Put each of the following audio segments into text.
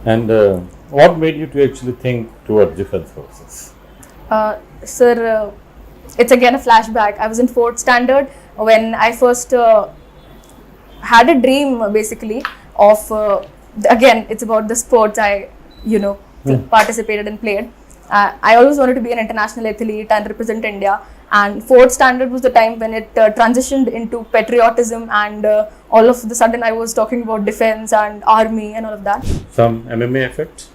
And what made you to actually think towards defense forces? Sir, it's again a flashback. I was in fourth standard when I first had a dream basically of again it's about the sports I participated and played. I always wanted to be an international athlete and represent India. And fourth standard was the time when it transitioned into patriotism, and all of the sudden I was talking about defense and army and all of that. Some MMA effect?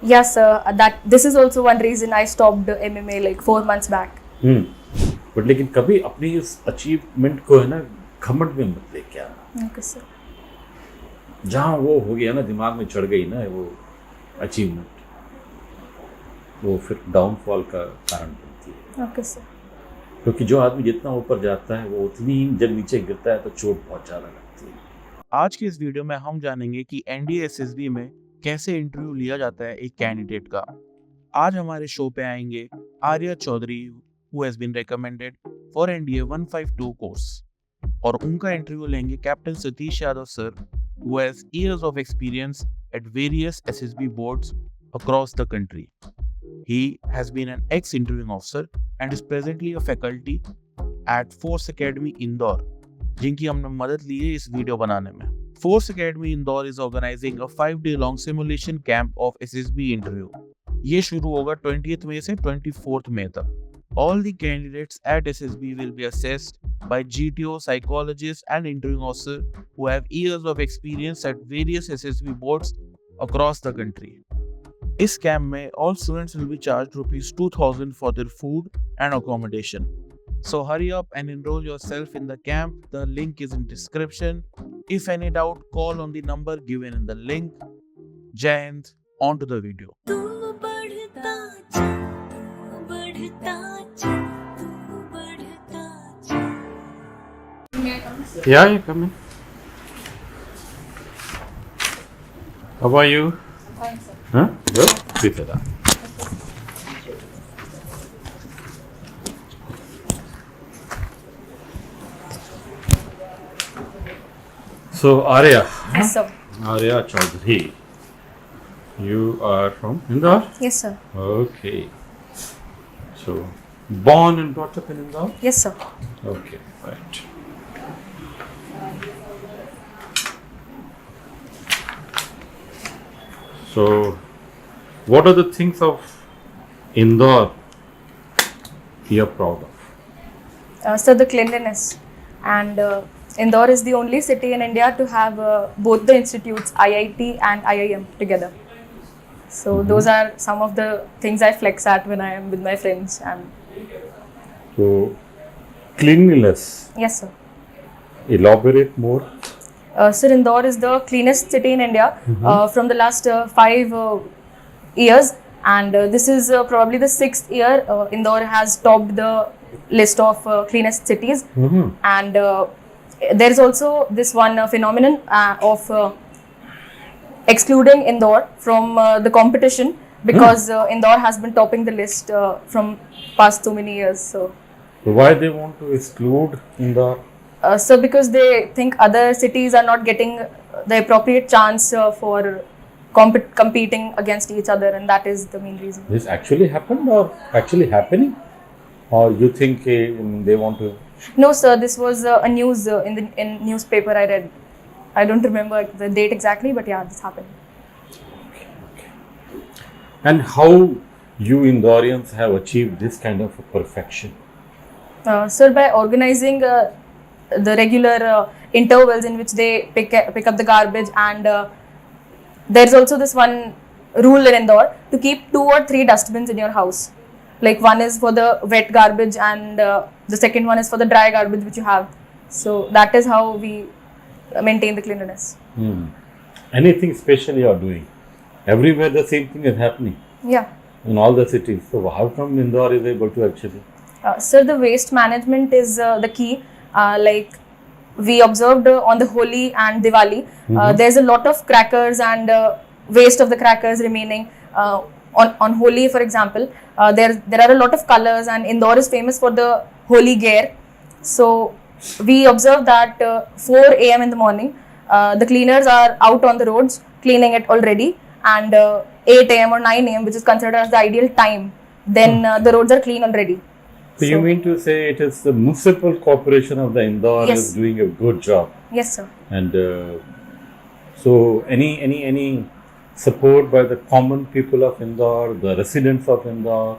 Yes, that this is also one reason I stopped MMA like 4 months back. But लेकिन कभी अपनी इस achievement को है ना घमंड में मत लेके आना. Okay, sir. जहाँ वो हो गया ना, दिमाग में चढ़ गई ना वो अचीवमेंट, वो फिर डाउनफॉल का कारण बनती है. Okay, sir. क्योंकि जो आदमी जितना ऊपर जाता है वो उतनी ही जब नीचे गिरता है तो चोट बहुत ज़्यादा लगती है. आज के इस वीडियो में हम जानेंगे कि एनडीए एसएसबी में कैसे इंटरव्यू लिया जाता है एक कैंडिडेट का. आज हमारे शो पे आएंगे Arya Chaudhary, who has been recommended for NDA 152 course, और उनका इंटरव्यू लेंगे captain Satish Yadav sir, who has years of experience at various SSB boards across the country. He has been an ex-interviewing officer and is presently a faculty at Force Academy Indore, जिनकी हमने मदद ली है इस video बनाने में. Force Academy Indore is organizing a 5-day long simulation camp of SSB interview. ये शुरू होगा 20th मई से 24th मई तक. All the candidates at SSB will be assessed by GTO, psychologists and interviewing officers who have years of experience at various SSB boards across the country. इस camp में all students will be charged ₹2,000 for their food and accommodation. So hurry up and enroll yourself in the camp. The link is in description. If any doubt, call on the number given in the link. Jai Hind, on to the video. Yeah, you come in. How are you? Fine, sir. Huh? Good. Sit down. So Arya, Yes, sir. Arya Chaudhary, you are from Indore? Yes, sir. Okay. So born and brought up in Indore? Yes, sir. Okay, right. So, what are the things of Indore you're proud of? So the cleanliness, and Indore is the only city in India to have both the institutes IIT and IIM together. So those are some of the things I flex at when I am with my friends. And So, cleanliness. yes, sir. Elaborate more. Sir, Indore is the cleanest city in India from the last 5 years, and this is probably the 6th year Indore has topped the list of cleanest cities. And there is also this one phenomenon of excluding Indore from the competition, because Indore has been topping the list from past so many years. So Why they want to exclude Indore? so because they think other cities are not getting the appropriate chance for competing against each other, and that is the main reason. This actually happened or actually happening? Or you think they want to? No, sir, this was a news in newspaper I read. I don't remember the date exactly, but yeah, this happened. And how you Indoreans have achieved this kind of perfection? Sir, by organizing the regular intervals in which they pick up the garbage, and there's also this one rule in Indore to keep 2 or 3 dustbins in your house. Like one is for the wet garbage, and the second one is for the dry garbage which you have. So that is how we maintain the cleanliness. Anything special you are doing? Everywhere the same thing is happening Yeah. in all the cities. So how come Indore is able to actually? Sir, the waste management is the key. Like we observed on the Holi and Diwali, there's a lot of crackers and waste of the crackers remaining. On Holi, for example, there are a lot of colors, and Indore is famous for the Holi gear. So we observed that 4 a.m. in the morning, the cleaners are out on the roads cleaning it already, and 8 a.m. or 9 a.m., which is considered as the ideal time, then the roads are clean already. So you mean to say it is the municipal corporation of the Indore Yes. is doing a good job, Yes, sir. and so any support by the common people of Indore, the residents of Indore,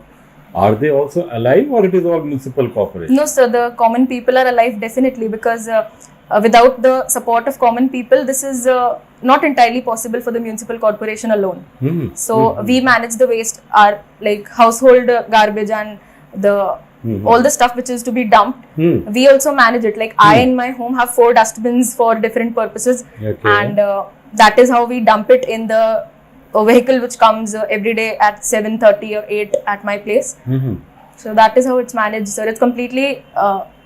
are they also alive, or it is all municipal corporation? No, sir, the common people are alive definitely, because without the support of common people, this is not entirely possible for the municipal corporation alone. Mhm. So we manage the waste, our like household garbage and the Mhm. all the stuff which is to be dumped. Hmm. We also manage it. Like I in my home have 4 dustbins for different purposes, Okay. and that is how we dump it in the vehicle which comes every day at 7:30 or 8 at my place. Mhm. So that is how it's managed, sir. It's completely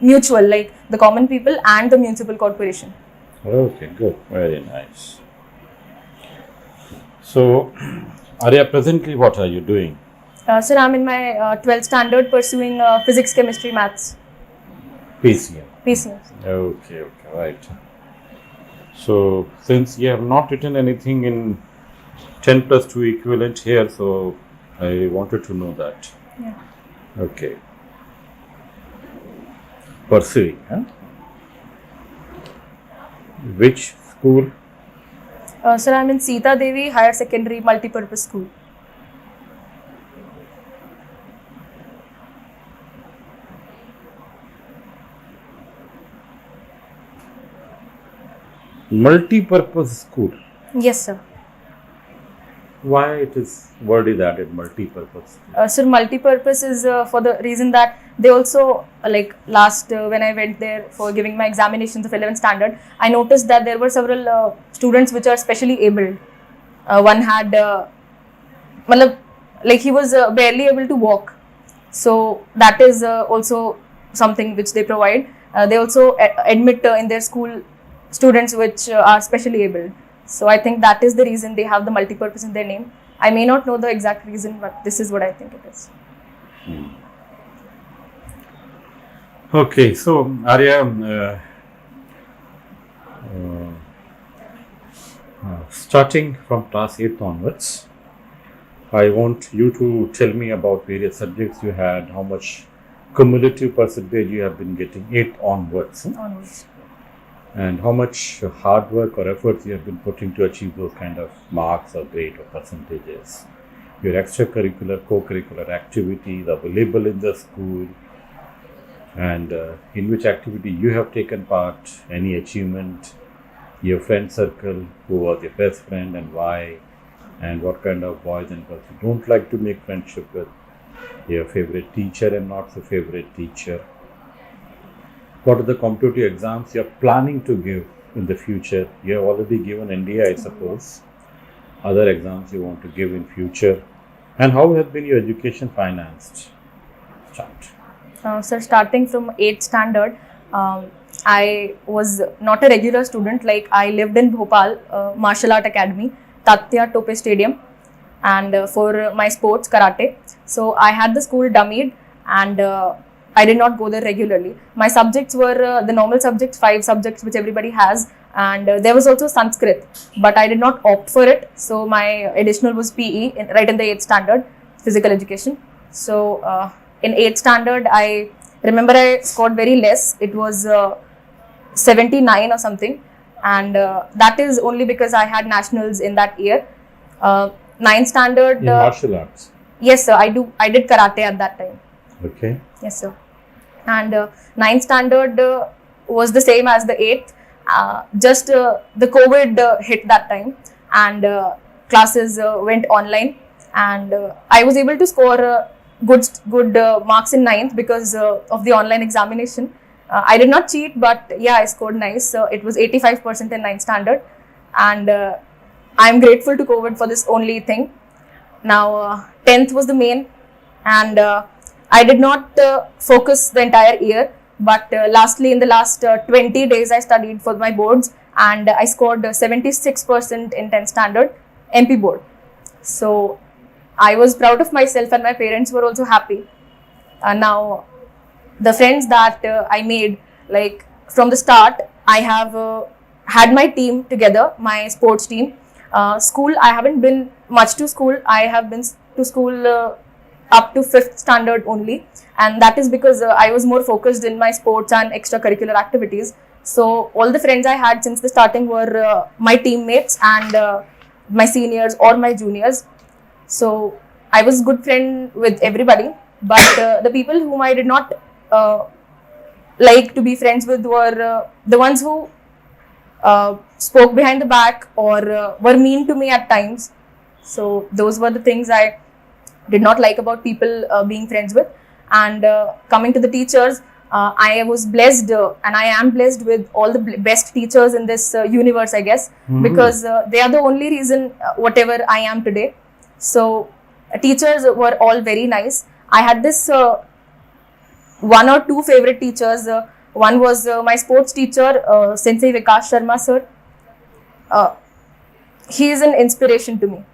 mutual, like the common people and the municipal corporation. Okay, good. Very nice. So, Arya, presently what are you doing? Sir, I'm in my 12th standard pursuing physics, chemistry, maths, PCM. PCM. Okay, right. So, since you have not written anything in 10 plus 2 equivalent here, so I wanted to know that. Yeah. Okay. Pursuing, huh? Which school? Sir, I'm in Sita Devi Higher Secondary Multipurpose School. Multi-purpose school. Yes, sir. Why it is word is added multi-purpose? Sir, multi-purpose is for the reason that they also like last when I went there for giving my examinations of 11th standard, I noticed that there were several students which are specially abled. One had, matlab, like he was barely able to walk. So that is also something which they provide. They also admit in their school students which are specially abled. So I think that is the reason they have the multi-purpose in their name. I may not know the exact reason, but this is what I think it is. Okay, so Arya, starting from class 8th onwards, I want you to tell me about various subjects you had, how much cumulative percentage you have been getting 8th onwards, Onwards. and how much hard work or efforts you have been putting to achieve those kind of marks or grade or percentages. Your extracurricular, co-curricular activities available in the school, and in which activity you have taken part, any achievement, your friend circle, who was your best friend and why, and what kind of boys and girls you don't like to make friendship with, your favorite teacher and not so favorite teacher. What are the competitive exams you are planning to give in the future? You have already given NDA, I suppose. Other exams you want to give in future, and how has been your education financed? Start. So starting from 8th standard, I was not a regular student. Like I lived in Bhopal, Martial Art Academy, Tatya Tope Stadium, and for my sports, karate. So I had the school dummied, and I did not go there regularly. My subjects were the normal subjects, 5 subjects which everybody has, and there was also Sanskrit, but I did not opt for it. So my additional was PE, right in the 8th standard, physical education. So in 8th standard, I remember I scored very less. It was 79 or something, and that is only because I had nationals in that year. 9th standard. In martial arts. Yes, sir. I did karate at that time. Okay. Yes, sir. And 9th standard was the same as the 8th. Just the COVID hit that time, and classes went online, and I was able to score good marks in 9th because of the online examination. I did not cheat, but yeah, I scored nice. It was 85% in 9th standard, and I'm grateful to COVID for this only thing. Now 10th was the main, and I did not focus the entire year, but lastly in the last 20 days I studied for my boards, and I scored 76% in 10th standard MP board. So I was proud of myself, and my parents were also happy. Now the friends that I made, like from the start, I have had my team together, my sports team, School, I haven't been much to school. I have been to school up to 5th standard only, and that is because I was more focused in my sports and extracurricular activities. So all the friends I had since the starting were my teammates and my seniors or my juniors. So I was good friend with everybody, but the people whom I did not like to be friends with were the ones who spoke behind the back or were mean to me at times. So those were the things I did not like about people being friends with. And coming to the teachers, I was blessed and I am blessed with all the best teachers in this universe, I guess, because they are the only reason whatever I am today. So teachers were all very nice. I had this one or two favorite teachers. One was my sports teacher, Sensei Vikas Sharma sir. He is an inspiration to me.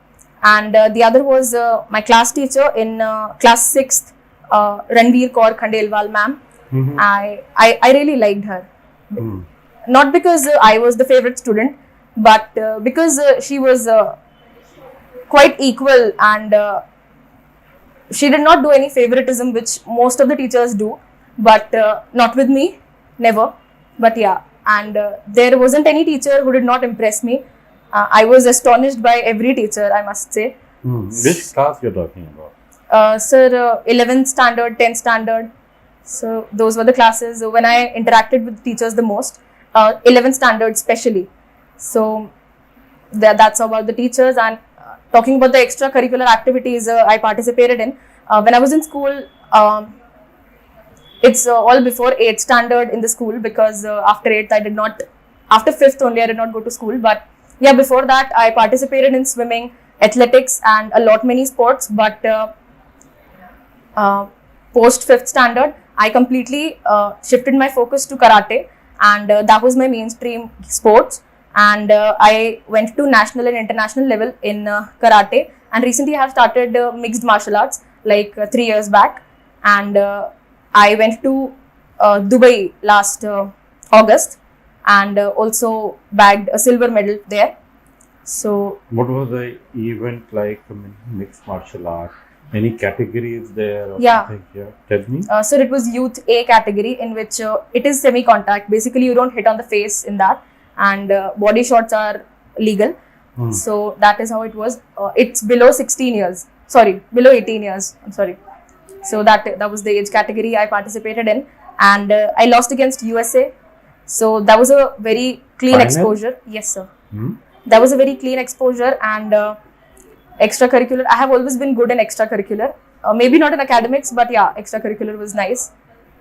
And the other was my class teacher in class 6th, Ranveer Kaur Khandelwal ma'am. I really liked her. Not because I was the favorite student, but because she was quite equal, and she did not do any favoritism, which most of the teachers do, but not with me, never. But yeah, and there wasn't any teacher who did not impress me. I was astonished by every teacher, I must say. Which class you're talking about? Sir, 11th standard, 10th standard. So those were the classes when I interacted with teachers the most. 11th standard especially. So that's about the teachers. And talking about the extracurricular activities I participated in. When I was in school, it's all before 8th standard in the school, because after 8th I did not, after 5th only I did not go to school. But yeah, before that I participated in swimming, athletics and a lot many sports. But post 5th standard, I completely shifted my focus to karate, and that was my mainstream sports. And I went to national and international level in karate, and recently I have started mixed martial arts like 3 years back. And I went to Dubai last August, and also bagged a silver medal there. So What was the event like? I mean, mixed martial art. Any categories there? Or Yeah. something? Yeah. Tell me. so it was youth A category, in which it is semi-contact. Basically, you don't hit on the face in that, and body shots are legal. So that is how it was. It's below 16 years. Sorry, below 18 years. I'm sorry. So that was the age category I participated in, and I lost against USA. So that was a very clean Final? exposure. Yes, sir. Hmm? That was a very clean exposure. And extracurricular, I have always been good in extracurricular. Maybe not in academics, but yeah, extracurricular was nice.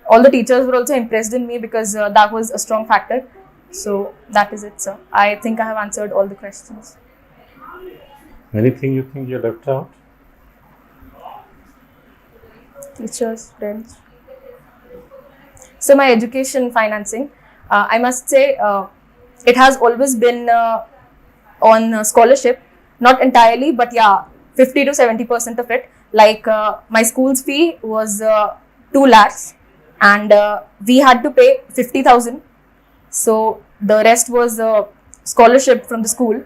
All the teachers were also impressed in me, because that was a strong factor. So that is it, sir. I think I have answered all the questions. Anything you think you left out? Teachers, friends. So my education financing, I must say, it has always been on scholarship. Not entirely, but yeah, 50 to 70% of it. Like my school's fee was 2 lakhs, and we had to pay 50,000. So the rest was scholarship from the school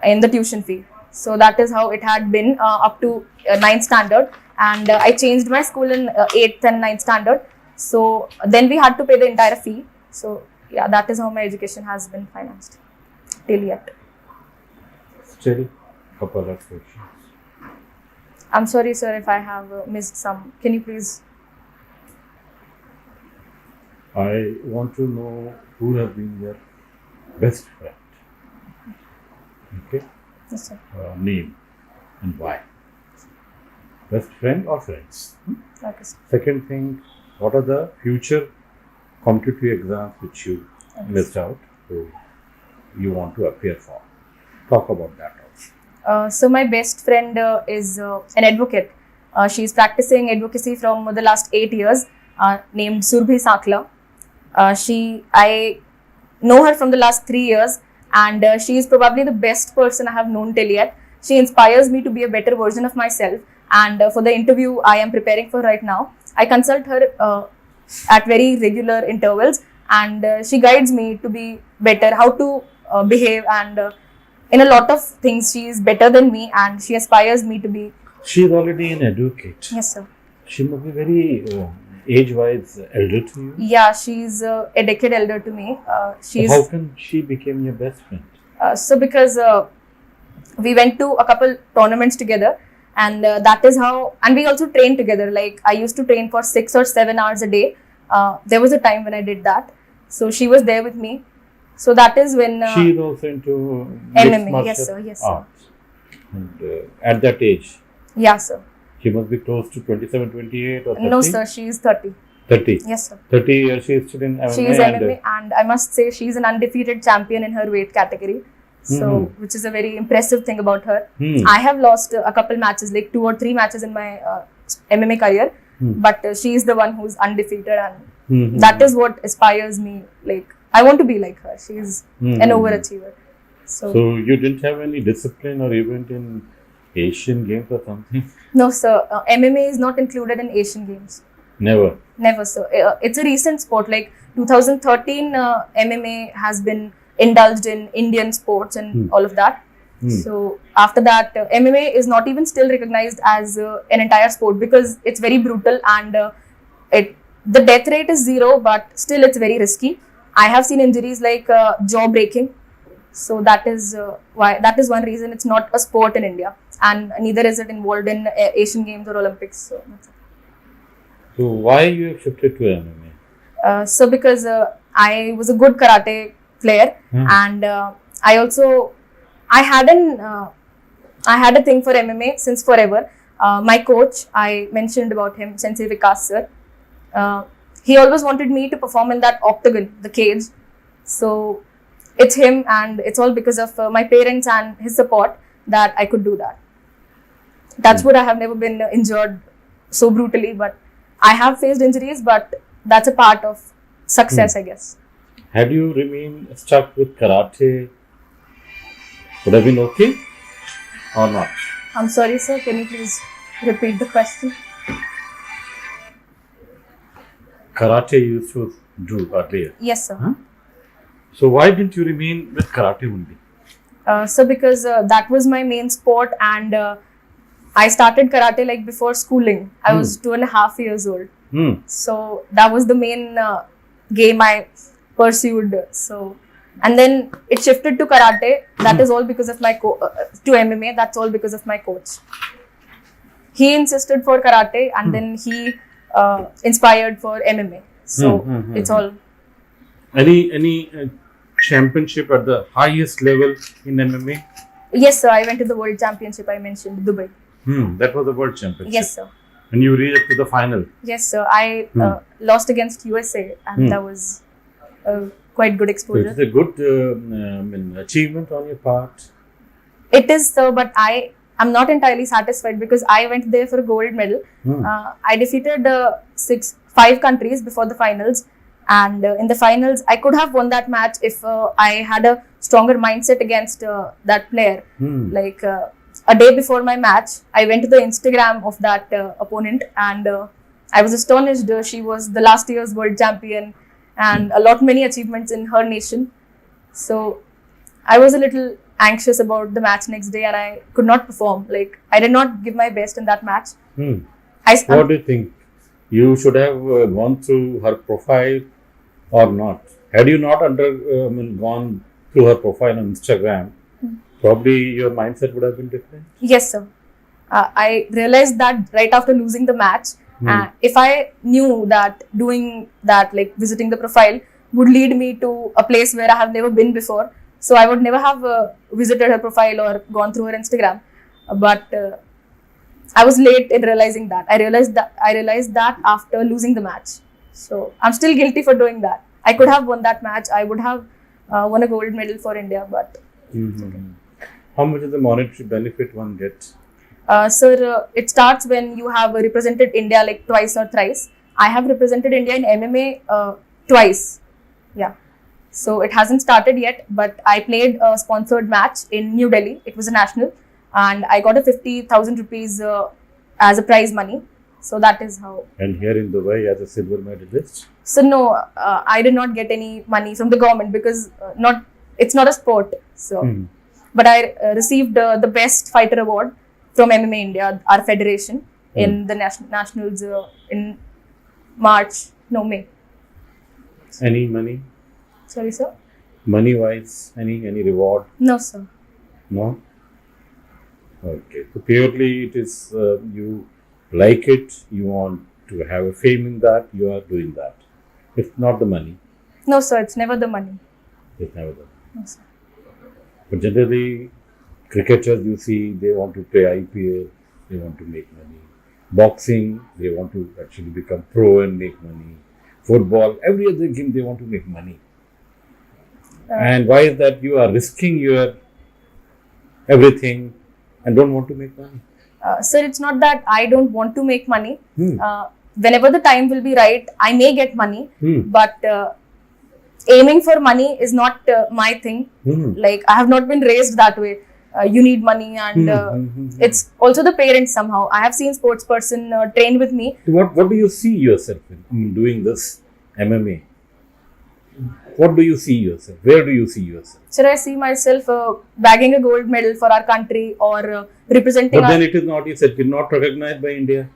in the tuition fee. So that is how it had been up to 9th standard. And I changed my school in 8th and 9th standard. So then we had to pay the entire fee. So yeah, that is how my education has been financed till yet. Still, couple of questions. I'm sorry, sir, if I have missed some. Can you please? I want to know who have been your best friend. Okay, Yes, sir. name and why. Best friend or friends. Okay, sir. Second thing, what are the future competitive exams which you missed out, so you want to appear for? Talk about that also. So my best friend is an advocate. She's practicing advocacy from the last 8 years, named Surbhi Sakla. I know her from the last 3 years, and she is probably the best person I have known till yet. She inspires me to be a better version of myself. And for the interview I am preparing for right now, I consult her at very regular intervals, and she guides me to be better, how to behave, and in a lot of things she is better than me, and she aspires me to be. She is already an advocate. Yes, sir. She must be very age-wise elder to you. Yeah, she's a decade elder to me. She's So how come she became your best friend? so because we went to a couple tournaments together, and that is how. And we also trained together. Like I used to train for 6 or 7 hours a day. There was a time when I did that, so she was there with me. So that is when She is also into MMA. mixed martial Yes, sir. Yes, sir. arts. And at that age, Yeah, sir. she must be close to 27, 28 or 30? No, sir. She is 30. 30. Yes, sir. 30 years she is still in MMA. She is and, MMA, and I must say she's an undefeated champion in her weight category. So, which is a very impressive thing about her. I have lost a couple matches, like 2 or 3 matches in my MMA career, but she is the one who's undefeated, and that is what inspires me. Like I want to be like her. She's an overachiever. So So you didn't have any discipline or event in Asian Games or something? no, sir. MMA is not included in Asian Games. Never. Never, sir. It's a recent sport. Like 2013, MMA has been indulged in Indian sports and all of that. So after that, MMA is not even still recognized as an entire sport, because it's very brutal, and the death rate is 0, but still it's very risky. I have seen injuries like jaw breaking. So that is one reason it's not a sport in India, and neither is it involved in Asian Games or Olympics. So that's it. So why you have shifted to MMA? So because I was a good karate player, and I had a thing for MMA since forever. My coach, I mentioned about him, Sensei Vikas sir. He always wanted me to perform in that octagon, the cage. So it's him, and it's all because of my parents and his support that I could do that. That's what I have never been injured so brutally, but I have faced injuries, but that's a part of success, I guess. Had you remained stuck with karate, would have been okay or not? I'm sorry, sir. Can you please repeat the question? Karate you used to do earlier. Yes, sir. So why didn't you remain with karate only? So because that was my main sport, and I started karate like before schooling. I was 2.5 years old. So that was the main game I pursued. So, and then it shifted to karate. That is all because of my to MMA. That's all because of my coach. He insisted for karate, and then he inspired for MMA. So it's all. Any championship at the highest level in MMA? Yes, sir. I went to the World Championship. I mentioned Dubai. That was the World Championship. Yes, sir. And you reached up to the final. Yes, sir. I lost against USA, and that was quite good So exposure. it is a good achievement on your part. It is, sir, but I'm not entirely satisfied, because I went there for a gold medal. I defeated 5 countries before the finals, and in the finals I could have won that match if I had a stronger mindset against that player. Like a day before my match, I went to the Instagram of that opponent, and I was astonished. She was the last year's world champion, and many achievements in her nation. So I was a little anxious about the match next day, and I could not perform. Like I did not give my best in that match. What do you think? You should have gone through her profile or not? Had you not gone through her profile on Instagram, probably your mindset would have been different. Yes, sir. I realized that right after losing the match. If I knew that doing that, like visiting the profile, would lead me to a place where I have never been before, so I would never have visited her profile or gone through her Instagram. But I was late in realizing that. I realized that after losing the match. So I'm still guilty for doing that. I could have won that match. I would have won a gold medal for India, but. How much is the monetary benefit one gets? Sir, it starts when you have represented India like twice or thrice. I have represented India in MMA twice. Yeah. So it hasn't started yet, but I played a sponsored match in New Delhi. It was a national, and I got a 50,000 rupees as a prize money. So that is how. And here in Dubai as a silver medalist? So no, I did not get any money from the government, because it's not a sport. So. but I received the best fighter award from MMA India, our federation, in the nationals in May. Any money? Sorry, sir? Money wise, any reward? No, sir. No? Okay. So purely it is you like it, you want to have a fame in that, you are doing that. It's not the money. No, sir, it's never the money. It's never the No, sir. But generally, cricketers you see, they want to play IPL, they want to make money. Boxing, they want to actually become pro and make money. Football, every other game, they want to make money. And why is that? You are risking your everything and don't want to make money. Sir, it's not that I don't want to make money. Hmm. Whenever the time will be right, I may get money, Hmm. but aiming for money is not my thing. Hmm. Like, I have not been raised that way. You need money, and it's also the parents somehow. I have seen sports person train with me. What do you see yourself in doing this MMA? What do you see yourself? Where do you see yourself? Should I see myself bagging a gold medal for our country or representing But our... then it is not, you said, not recognized by India.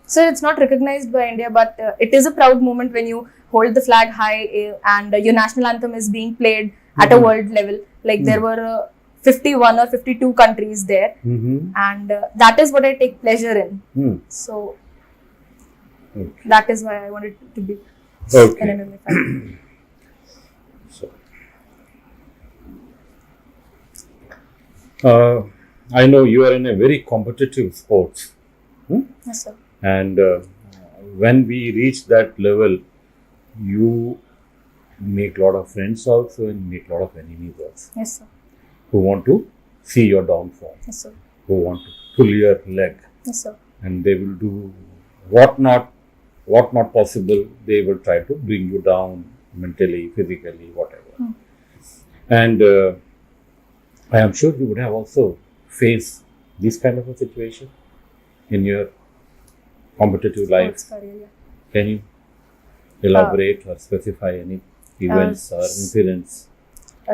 So it's not recognized by India, but it is a proud moment when you hold the flag high and your national anthem is being played at a world level. Like there were 51 or 52 countries there, and that is what I take pleasure in. So that is why I wanted to be an MMA fighter. So, I know you are in a very competitive sports. Yes, sir. And when we reach that level, you make a lot of friends also and make a lot of enemies also Yes, sir. who want to see your downfall, Yes, sir. who want to pull your leg, Yes, sir. and they will do what not possible. They will try to bring you down mentally, physically, whatever. And I am sure you would have also faced this kind of a situation in your competitive life. Sports career, yeah. Can you elaborate or specify any events or incidents?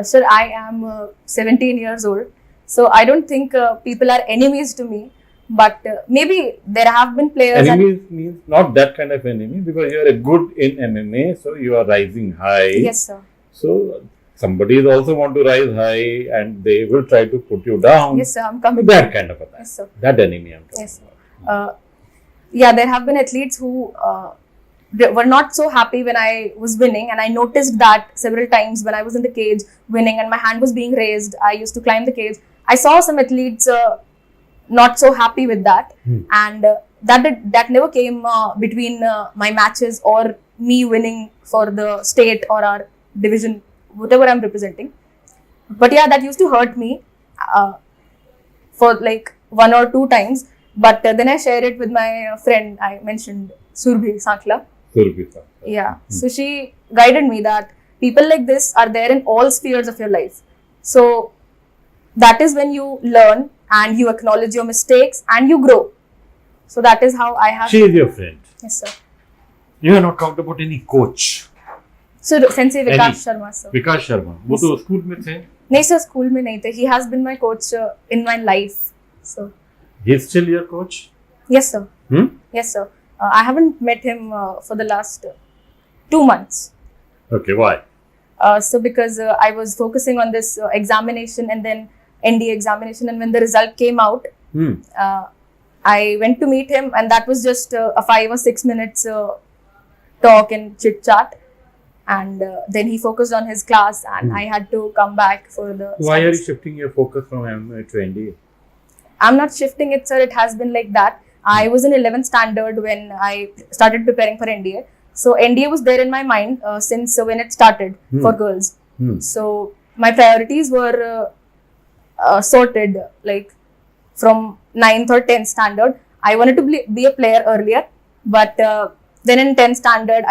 Sir, I am 17 years old, so I don't think people are enemies to me. But maybe there have been players. Enemies means not that kind of enemy, because you are a good in MMA, so you are rising high. Yes, sir. So somebody is also want to rise high, and they will try to put you down. Yes, sir. I'm coming. That kind of a thing. Yes, sir. That enemy I'm talking Yes, sir. about. Yeah, there have been athletes who they were not so happy when I was winning, and I noticed that several times when I was in the cage winning and my hand was being raised. I used to climb the cage. I saw some athletes not so happy with that, and that never came between my matches or me winning for the state or our division, whatever I'm representing. But yeah, that used to hurt me for like 1 or 2 times. But then I shared it with my friend I mentioned, Surbhi Sankla. Yeah. So she guided me that people like this are there in all spheres of your life. So that is when you learn and you acknowledge your mistakes and you grow. So that is how I have. She is your friend. Yes, sir. You have not talked about any coach. So Sensei Vikas Sharma, sir. विकास शर्मा, वो तो school में थे. नहीं sir, school में नहीं थे. He has been my coach in my life. So. He is still your coach? Yes, sir. Yes, sir. I haven't met him for the last 2 months. Okay, why? So because I was focusing on this examination and then ND examination, and when the result came out, I went to meet him, and that was just a 5 or 6 minutes talk and chit chat, and then he focused on his class, and I had to come back for the. Why are you studies. shifting your focus from MMA to NDA? I'm not shifting it, sir. It has been like that. I was in 11th standard when I started preparing for NDA. So NDA was there in my mind since when it started for girls. So my priorities were sorted like from 9th or 10th standard. I wanted to be a player earlier, but then in 10th standard,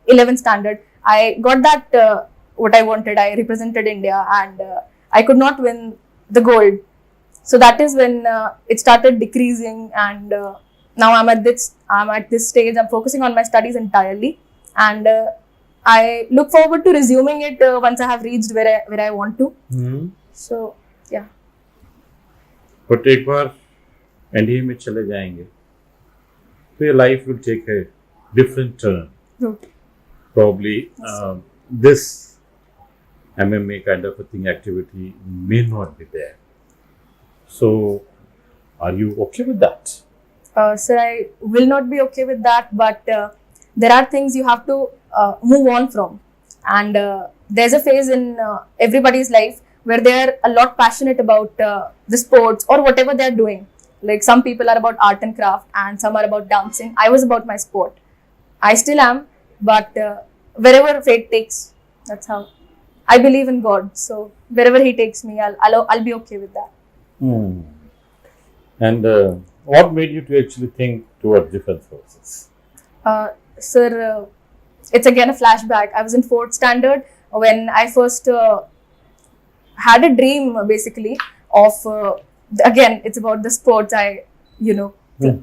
11th standard, I got that what I wanted. I represented India, and I could not win the gold. So that is when it started decreasing, and now I'm at this stage. I'm focusing on my studies entirely, and I look forward to resuming it once I have reached where I want to. So yeah. But एक बार NDA में चले जाएंगे तो your life will take a different turn. Route. Probably this MMA kind of a thing activity may not be there. So, are you okay with that? Sir, I will not be okay with that, but there are things you have to move on from. And there's a phase in everybody's life where they are a lot passionate about the sports or whatever they are doing. Like some people are about art and craft, and some are about dancing. I was about my sport. I still am, but wherever fate takes, that's how. I believe in God, so wherever He takes me, I'll be okay with that. And what made you to actually think towards defense forces? Sir, it's again a flashback. I was in 4th standard when I first had a dream basically of again it's about the sports I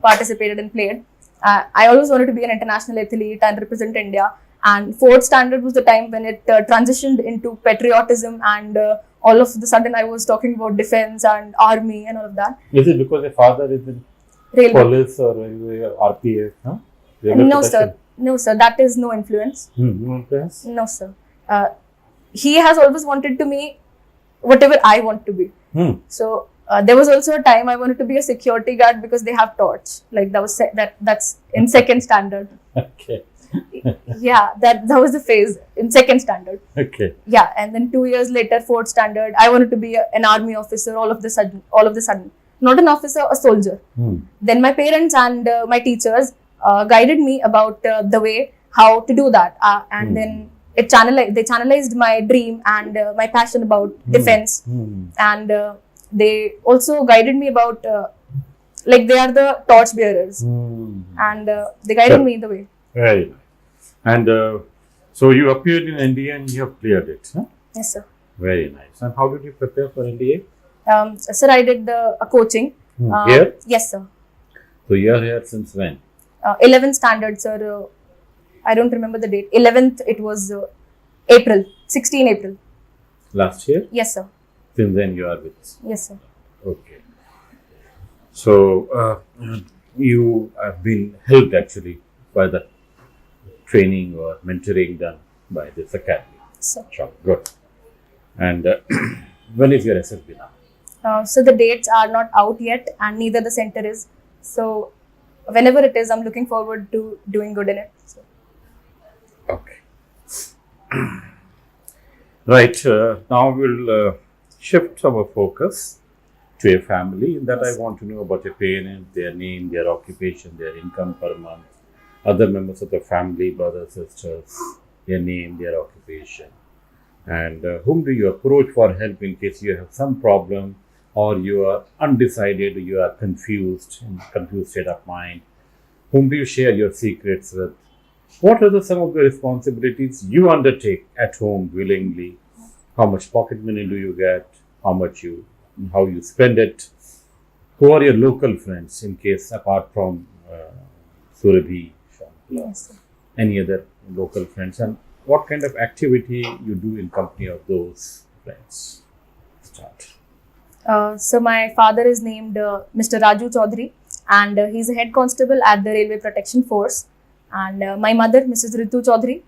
participated and played. I always wanted to be an international athlete and represent India, and 4th standard was the time when it transitioned into patriotism, and all of the sudden I was talking about defense and army and all of that. Is it because your father is in Railway. police or RPF? Huh? Railway No sir, protection? no sir, that is no influence. No influence? No sir, he has always wanted to me whatever I want to be. So there was also a time I wanted to be a security guard because they have torch. Like that was that's in 2nd standard. Okay. Yeah, that was the phase in 2nd standard. Okay. Yeah, and then 2 years later, 4th standard, I wanted to be an army officer. All of the sudden, not an officer, a soldier. Then my parents and my teachers guided me about the way how to do that, and then they channelized my dream and my passion about defense, and they also guided me about like they are the torch bearers, and they guided me in the way. Very nice. And so you appeared in NDA and you have cleared it. Huh? Yes sir. Very nice. And how did you prepare for NDA? Sir, I did a coaching. Here? Yes sir. So you are here since when? 11th standard sir. I don't remember the date. 11th, it was April, 16 April. Last year? Yes sir. Since then you are with us. Yes sir. Okay. So you have been helped actually by the training or mentoring done by this academy. So, Sure. Good. And when is your SSB now? so the dates are not out yet, and neither the center is. So whenever it is, I'm looking forward to doing good in it. So. Okay. Right. Now we'll shift our focus to a family. In that, I want to know about your parents, their name, their occupation, their income per month, other members of the family, brothers, sisters, their name, their occupation, and whom do you approach for help in case you have some problem or you are undecided, you are confused, in confused state of mind. Whom do you share your secrets with? What are some of the responsibilities you undertake at home willingly? How much pocket money do you get? How you spend it? Who are your local friends in case apart from Surabhi, Yes sir. any other local friends, and what kind of activity you do in company of those friends? Start. So my father is named Mr. Raju Chaudhary, and he's a head constable at the Railway Protection Force. And my mother, Mrs. Ritu Chaudhary,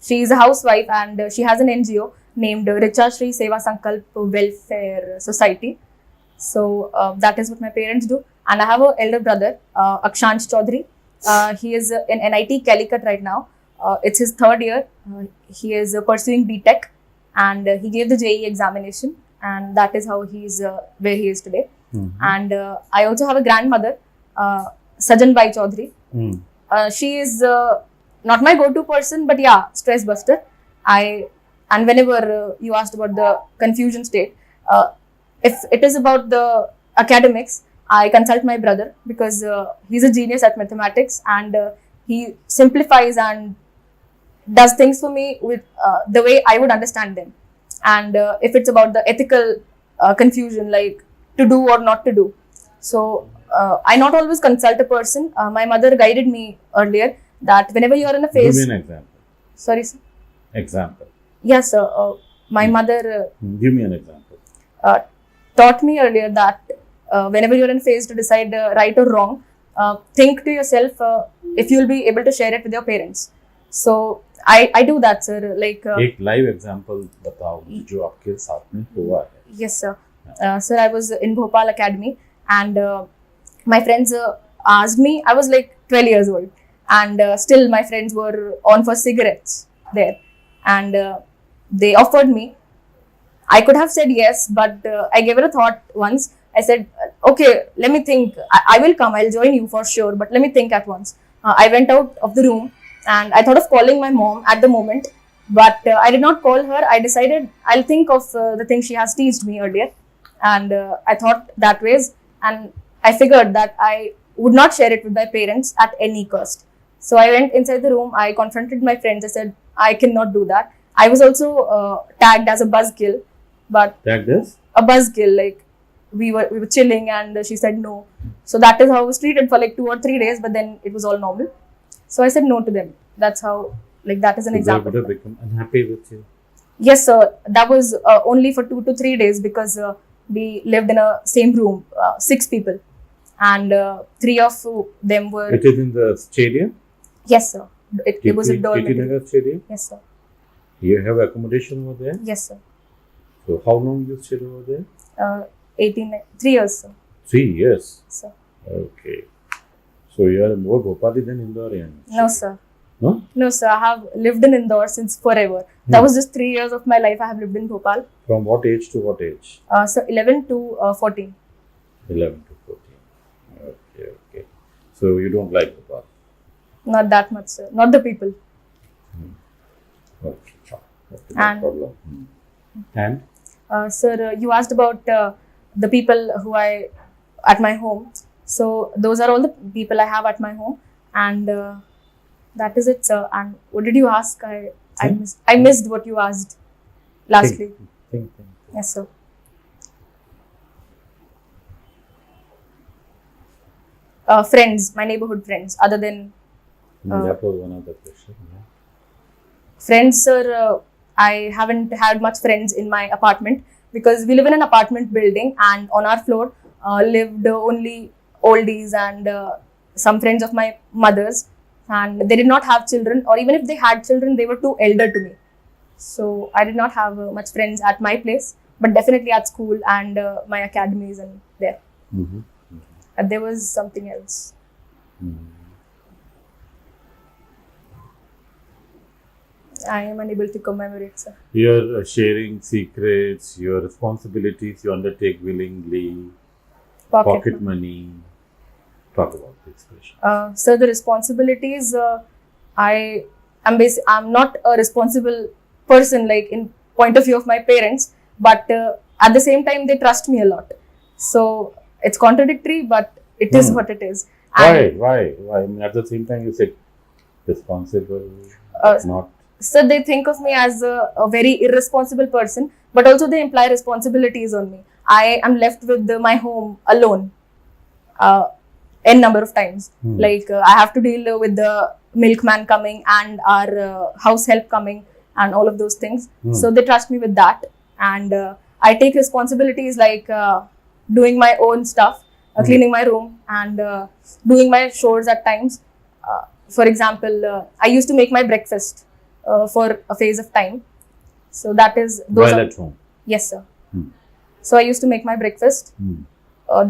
she is a housewife, and she has an NGO named Richa Shri Seva Sankalp Welfare Society. So that is what my parents do. And I have an elder brother, Akshansh Chaudhary. He is in NIT Calicut right now. It's his 3rd year. He is pursuing BTech, and he gave the JEE examination, and that is how he is where he is today. And I also have a grandmother, Sajan Bai Chaudhary. She is not my go-to person, but yeah, stress buster. And whenever you asked about the confusion state, if it is about the academics, I consult my brother because he's a genius at mathematics, and he simplifies and does things for me with the way I would understand them. And if it's about the ethical confusion, like to do or not to do, so I not always consult a person. My mother guided me earlier that whenever you are in a phase. Give me an example. Sorry, sir. Example. Yes, sir. My mother. Give me an example. taught me earlier that whenever you're in phase to decide right or wrong, think to yourself if you'll be able to share it with your parents. So I do that, sir. Like एक live example बताओ जो आपके साथ में हुआ है. yes, sir. Sir, I was in Bhopal Academy, and my friends asked me. I was like 12 years old, and still my friends were on for cigarettes there, and they offered me. I could have said yes, but I gave it a thought once. I said, okay, let me think. I will come. I'll join you for sure, but let me think at once. I went out of the room, and I thought of calling my mom at the moment, but I did not call her. I decided I'll think of the thing she has teased me earlier, and I thought that ways, and I figured that I would not share it with my parents at any cost. So I went inside the room. I confronted my friends. I said I cannot do that. I was also tagged as a buzzkill, but Like this? a buzzkill, like we were chilling, and she said no. So that is how I was treated for like 2 or 3 days, but then it was all normal. So I said no to them. That's how, like, that is an They example. would have become unhappy with you. Yes, sir. That was only for 2 to 3 days, because we lived in a same room, 6 people, and 3 of them were. It is in the stadium. Yes, sir. It was a dormitory. Nagar Stadium. Yes, sir. You have accommodation over there. Yes, sir. So how long you stayed over there? 3 years, sir. 3 years. Sir. Okay. So you are more Bhopali than Indorian. No, sir. No? No, sir. I have lived in Indore since forever. That was just 3 years of my life I have lived in Bhopal. From what age to what age? So 11 to 14. 11 to 14. Okay, okay. So you don't like Bhopal. Not that much, sir. Not the people. Okay, sure. Okay, no And- problem. And? Sir, you asked about the people who at my home. So those are all the people I have at my home, and that is it, sir. And what did you ask? I missed what you asked lastly. Think. Yes, sir. Friends, my neighborhood friends. Other than That was one of the questions. Yeah. friends, sir, I haven't had much friends in my apartment, because we live in an apartment building, and on our floor lived only oldies and some friends of my mother's, and they did not have children, or even if they had children, they were too elder to me. So I did not have much friends at my place, but definitely at school and my academies and there. Mm-hmm. And there was something else. I am unable to commemorate, sir. You're sharing secrets, your responsibilities you undertake willingly, pocket money. Talk about this question. So the responsibilities, I'm not a responsible person, like in point of view of my parents, but at the same time they trust me a lot. So it's contradictory, but it is what it is. And, Why? I mean, at the same time you said responsible, not. so they think of me as a very irresponsible person, but also they imply responsibilities on me. I am left with my home alone n number of times. Like I have to deal with the milkman coming and our house help coming and all of those things. So they trust me with that, and I take responsibilities like doing my own stuff, cleaning my room, and doing my chores at times. For example, I used to make my breakfast for a phase of time. So that is those. While at home. Yes, sir. So I used to make my breakfast.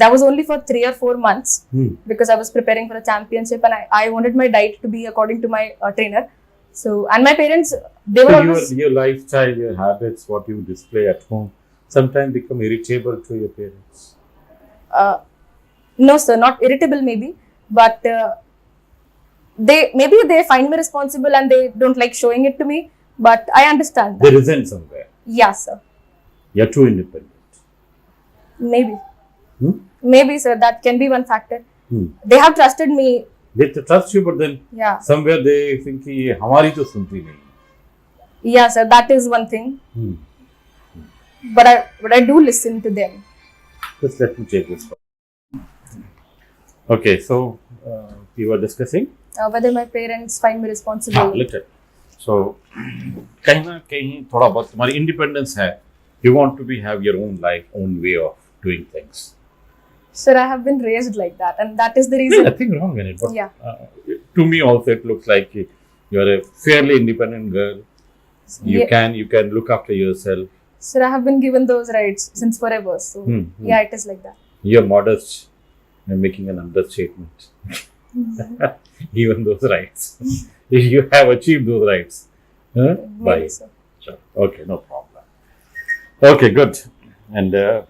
That was only for 3 or 4 months because I was preparing for a championship, and I wanted my diet to be according to my trainer. So, and my parents, they were So always. your lifestyle, your habits, what you display at home, sometimes become irritable to your parents. No, sir, not irritable maybe, but they find me responsible and they don't like showing it to me. But I understand that. They resent somewhere. Yeah, sir. You're too independent. Maybe. Maybe, sir, that can be one factor. They have trusted me. They trust you, but then Yeah. somewhere they think कि ये हमारी तो सुनती नहीं. Yeah, sir, that is one thing. But I do listen to them. Just let me take this one. Okay, so you were discussing. Whether my parents find me responsible. Listen. So कहीं ना कहीं थोड़ा बहुत तुम्हारी independence है. You want to have your own life, own way of doing things. Sir, I have been raised like that, and that is the There's reason. nothing wrong in it. But, Yeah. To me also it looks like you're a fairly independent girl. You Yeah. can look after yourself. Sir, I have been given those rights since forever. So yeah, it is like that. You're modest. I'm making an understatement. Even those rights. You have achieved those rights. Huh? By Maybe so. Sure. Okay, no problem. Okay, good. And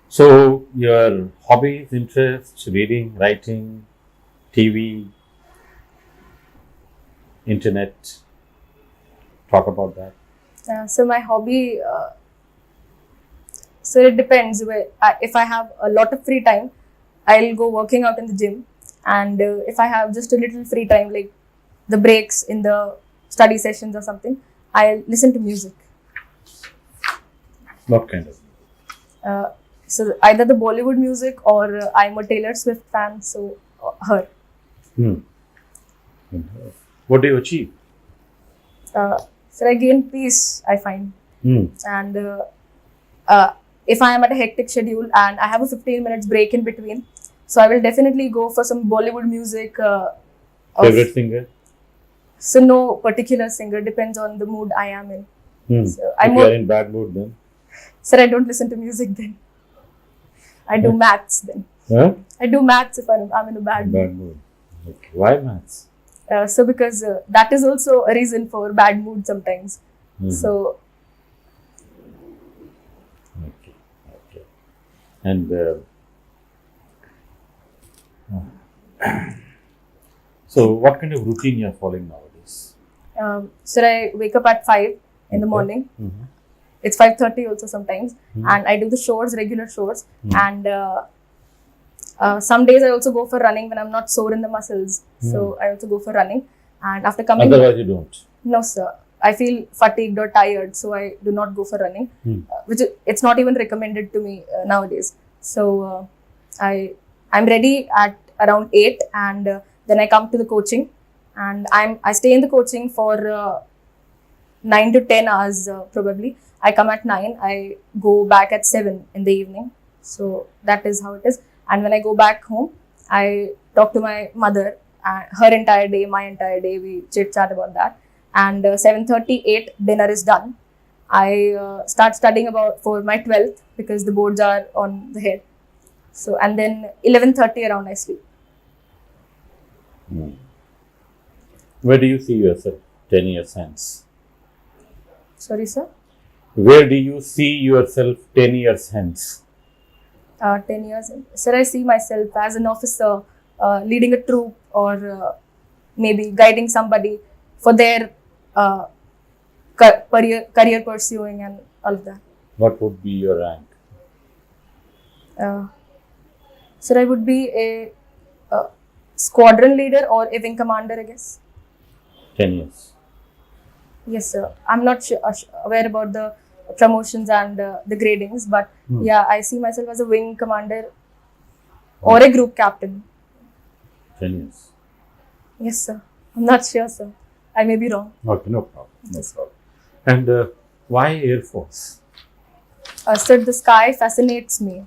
so your hobbies, interests, reading, writing, TV, internet. Talk about that. So my hobby, so it depends. If I have a lot of free time, I'll go working out in the gym, and if I have just a little free time, like the breaks in the study sessions or something, I'll listen to music. What kind of? So either the Bollywood music or I'm a Taylor Swift fan, so her. And, what do you achieve? So I gain peace, I find. And if I am at a hectic schedule and I have a 15 minutes break in between, so I will definitely go for some Bollywood music. Favorite singer? So no particular singer, depends on the mood I am in. So If you are in bad mood, then? Sir, I don't listen to music then. I do maths then. Huh? I do maths if I'm in a bad mood. Bad mood. Okay. Why maths? So because that is also a reason for bad mood sometimes. So Okay. Okay. And so, what kind of routine you are following nowadays? sir, I wake up at 5 in the morning. It's 5:30 also sometimes, and I do the chores, regular chores, and some days I also go for running when I'm not sore in the muscles. So I also go for running, and after coming, Otherwise, you don't. no sir, I feel fatigued or tired, so I do not go for running, it's not even recommended to me nowadays. So I'm ready at around 8, and then I come to the coaching, and I stay in the coaching for 9 to 10 hours probably. I come at 9, I go back at 7 in the evening. So that is how it is. And when I go back home, I talk to my mother, her entire day, my entire day, we chit chat about that. And 7:30, 8, dinner is done. I start studying for my 12th because the boards are on the head. So, and then 11:30 around I sleep. Where do you see yourself 10 years hence? Sorry, sir? Where do you see yourself 10 years hence? 10 years. Sir, I see myself as an officer leading a troop or maybe guiding somebody for their career pursuing and all of that. What would be your rank? Sir, I would be a squadron leader or a wing commander, I guess. 10 years. Yes, sir. I'm not aware about the promotions and the gradings, but yeah, I see myself as a wing commander or a group captain. 10 years. Yes, sir. I'm not sure, sir. I may be wrong. Okay, no problem. No problem. And why Air Force? Sir, the sky fascinates me.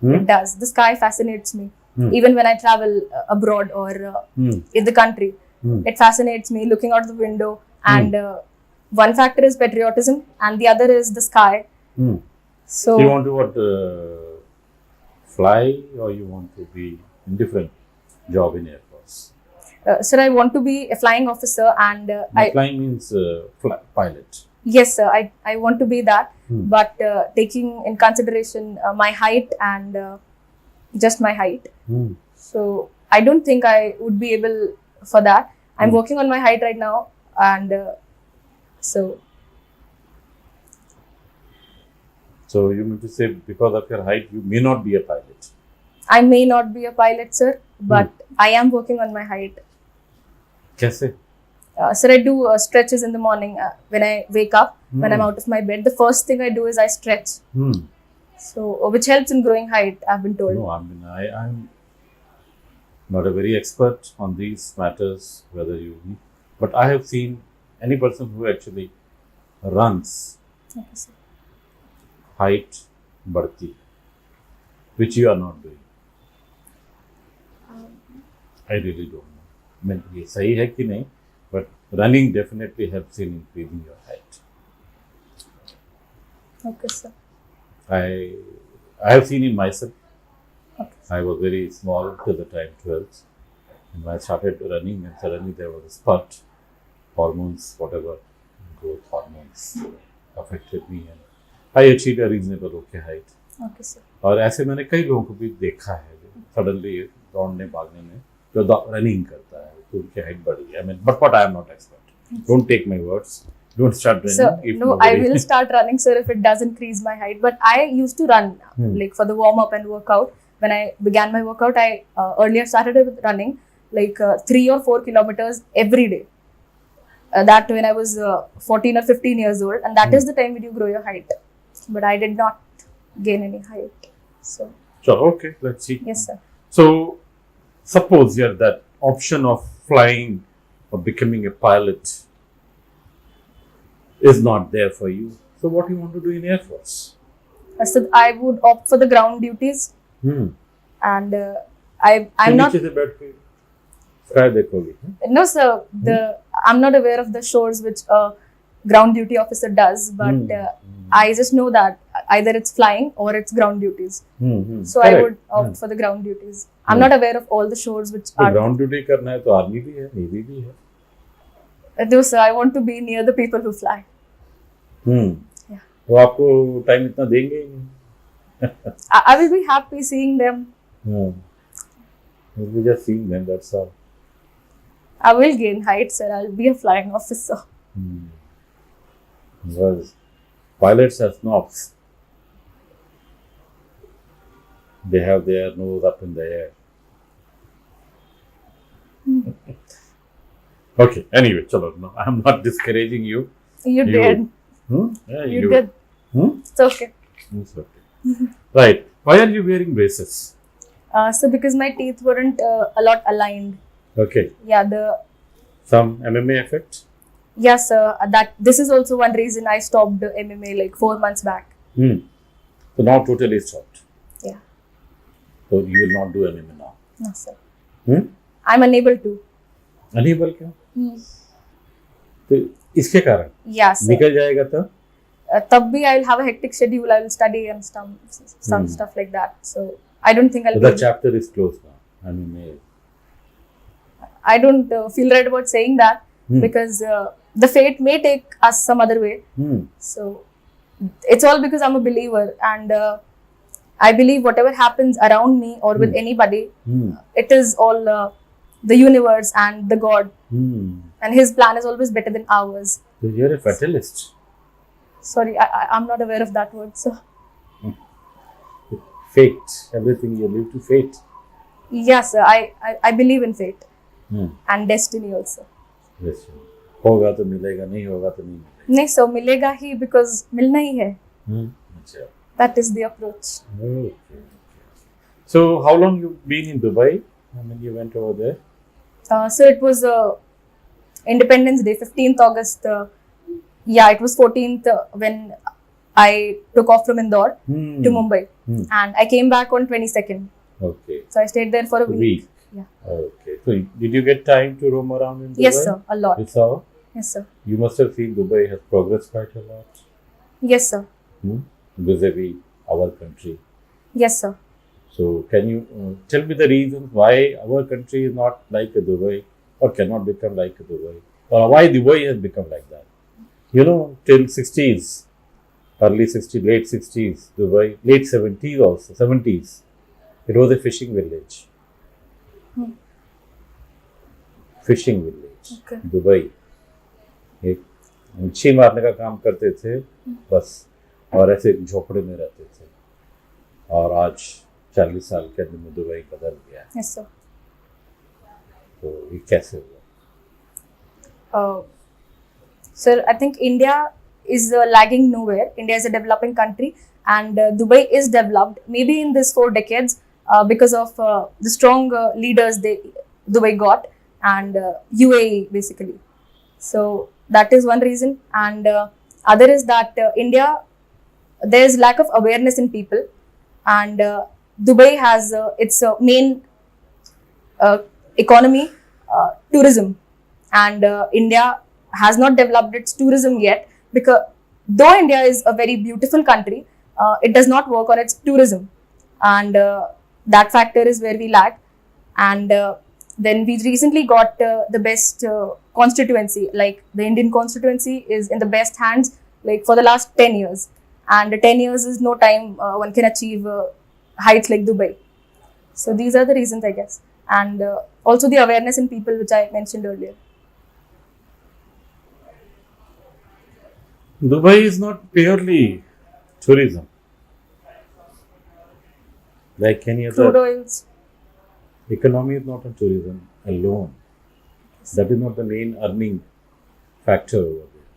It does. The sky fascinates me. Even when I travel abroad or in the country, it fascinates me looking out the window. And one factor is patriotism, and the other is the sky. So you want to fly, or you want to be in different job in Air Force? sir, I want to be a flying officer, and Flying means pilot. yes, sir, I want to be that. But taking in consideration my height and just my height, so I don't think I would be able for that. I'm working on my height right now, and so you mean to say because of your height, you may not be a pilot? I may not be a pilot, sir, but I am working on my height. Kaise? Sir, I do stretches in the morning when I wake up. When I'm out of my bed, the first thing I do is I stretch. So, which helps in growing height, I've been told. No, I mean, I'm not a very expert on these matters, but I have seen any person who actually runs Okay, sir. height बढ़ती है, which you are not doing. I really don't know. मैं ये सही है कि नहीं, but running definitely helps in increasing your height. Okay, sir. I have seen in myself. Okay. I was very small till the time 12th, and when I started running, and suddenly there was a spurt. Hormones, whatever, growth hormones affected me, and I achieved a reasonable okay height. Okay, sir. और ऐसे मैंने कई लोगों को भी देखा है जो सडनली दौड़ने भागने में जो रनिंग करता है तो उनकी हाइट बढ़ गई. I mean, but what I am not expert. Don't take my words. Don't start running. Sir, if no, I nobody- will start running, sir, if it does increase my height. But I used to run like for the warm up and workout. When I began my workout, I earlier started with running like 3 or 4 kilometers every day. That when I was 14 or 15 years old, and that is the time when you grow your height. But I did not gain any height. So So okay, let's see. yes, sir. So suppose you have that option of flying or becoming a pilot is not there for you. So what do you want to do in Air Force? So I would opt for the ground duties, and I'm not. नीचे से बैठ के sky देखोगे. No, sir. I'm not aware of the chores which a ground duty officer does, but I just know that either it's flying or it's ground duties. So I would opt for the ground duties. I'm not aware of all the chores which तो are. Ground duty करना है तो army भी है, navy भी है. No, sir. I want to be near the people who fly. Yeah. तो आपको टाइम इतना देंगे ही नहीं. I will be happy seeing them. We'll be just seeing them, that's all. I will gain height, sir. I'll be a flying officer. Because pilots are snobs. They have their nose up in the air. Okay, anyway, chalo, no, I'm not discouraging you. You did. Yeah, You did. It's okay. It's okay. Right. Why are you wearing braces? So because my teeth weren't a lot aligned. Okay. Yeah, Some MMA effect? yes, sir. This is also one reason I stopped MMA like 4 months back. So now totally stopped. Yeah. So you will not do MMA now. No, sir. I'm unable to. Unable क्यों? तो इसके कारण Yeah, sir. निकल जाएगा तो तब भी I'll have a hectic schedule. I will study and some stuff like that. So I don't think I'll. the chapter is closed now. MMA. I don't feel right about saying that because the fate may take us some other way. So it's all because I'm a believer, and I believe whatever happens around me or with anybody, it is all the universe and the God, and His plan is always better than ours. So you're a fatalist. Sorry, I'm not aware of that word, sir. Fate. Everything you live to fate. Yes, sir. I believe in fate and destiny also. Yes. होगा तो मिलेगा, नहीं होगा तो नहीं मिलेगा. नहीं, so मिलेगा ही because मिलना ही है. अच्छा. That is the approach. Okay. So how long you been in Dubai? I mean, you went over there. So it was Independence Day, 15th August. Yeah, it was 14th when I took off from Indore to Mumbai, and I came back on 22nd. Okay. So I stayed there for a week. Yeah. Okay. So did you get time to roam around in Dubai? Yes, sir. A lot. You saw? Yes, sir. You must have seen Dubai has progressed quite a lot. Yes, sir. Vis-a-vis our country. Yes, sir. So can you tell me the reasons why our country is not like a Dubai or cannot become like a Dubai, or why Dubai has become like that? You know, till 60s, early 60s, late 60s, Dubai, late 70s also, 70s, it was a fishing village. Fishing village. Okay. Dubai. एक मच्छी मारने का काम करते थे बस, और ऐसे झोपड़े में रहते थे, और आज 40 साल के अंदर में दुबई बदल गया. Yes, sir. तो ये कैसे हुआ? Sir, I think India is lagging nowhere. India is a developing country, and Dubai is developed. Maybe in this 4 decades, because of the strong leaders Dubai got, and UAE basically. So that is one reason, and other is that India there's lack of awareness in people, and Dubai has its main uh, economy, tourism, and India has not developed its tourism yet, because though India is a very beautiful country, it does not work on its tourism, and that factor is where we lack. And then we recently got the best constituency, like the Indian constituency is in the best hands like for the last 10 years, and 10 years is no time one can achieve heights like Dubai. So these are the reasons, I guess, and also the awareness in people, which I mentioned earlier. Dubai is not purely tourism like any Crude other. oils. Economy is not a tourism alone. That is not the main earning factor over there.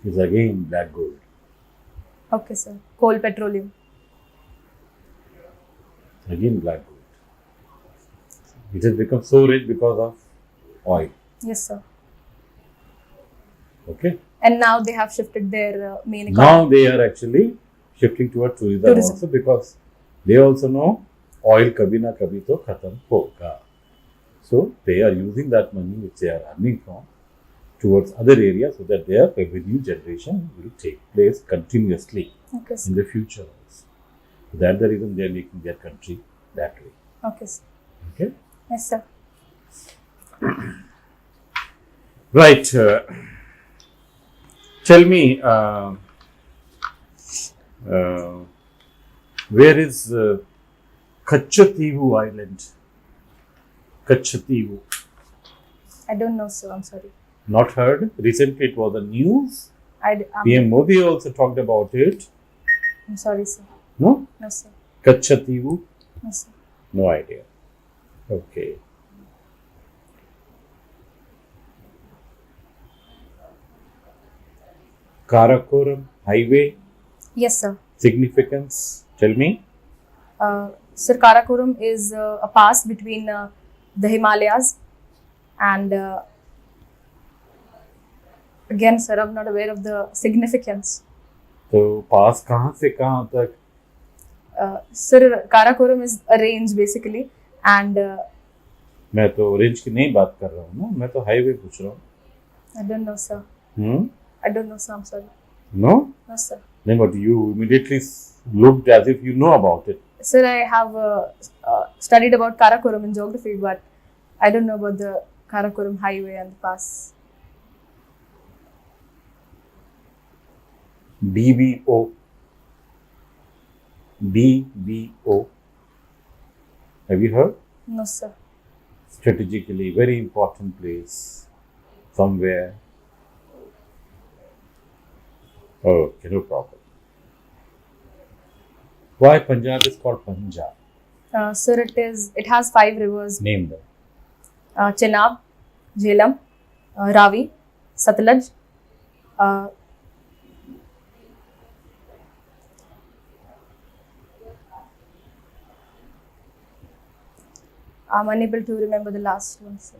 It's again black gold. Okay, sir. Coal, petroleum. Again black gold. It has become so rich because of oil. Yes, sir. Okay. And now they have shifted their main Now economy. they are actually shifting towards tourism, Tourism. also, because they also know oil kabhi na kabhi to khatam hoga. So they are using that money which they are earning from towards other areas so that their revenue generation will take place continuously Okay, in sir. the future also. So that's the reason they are making their country that way. Okay, sir. Okay. Yes, sir. Right. Tell me, where is Kachativu Island? Kachativu. I don't know, sir. I'm sorry. Not heard. Recently it was the news. I'm PM Modi also talked about it. sorry, sir. No? No, sir. Kachativu? No, sir. No idea. Okay. Karakoram Highway Yes, sir. significance. Tell me. Sir, Karakoram is a pass between the Himalayas, and again, sir, I'm not aware of the significance. तो पास कहाँ से कहाँ तक? Sir, Karakoram is a range basically, and मैं तो range की नहीं बात कर रहा हूँ ना, मैं तो हाईवे पूछ रहा हूँ. I don't know, sir. I don't know, sir. I'm sorry. No? No, sir. Then what? You immediately looked as if you know about it. Sir, I have studied about Karakoram in geography, but I don't know about the Karakoram highway and the pass. BBO. BBO. Have you heard? No, sir. Strategically very important place somewhere. Okay, no problem. Why Punjab is called Punjab? Sir, it has 5 rivers: Name them. Chenab, Jhelum, Ravi, Satluj. I'm unable to remember the last one, sir.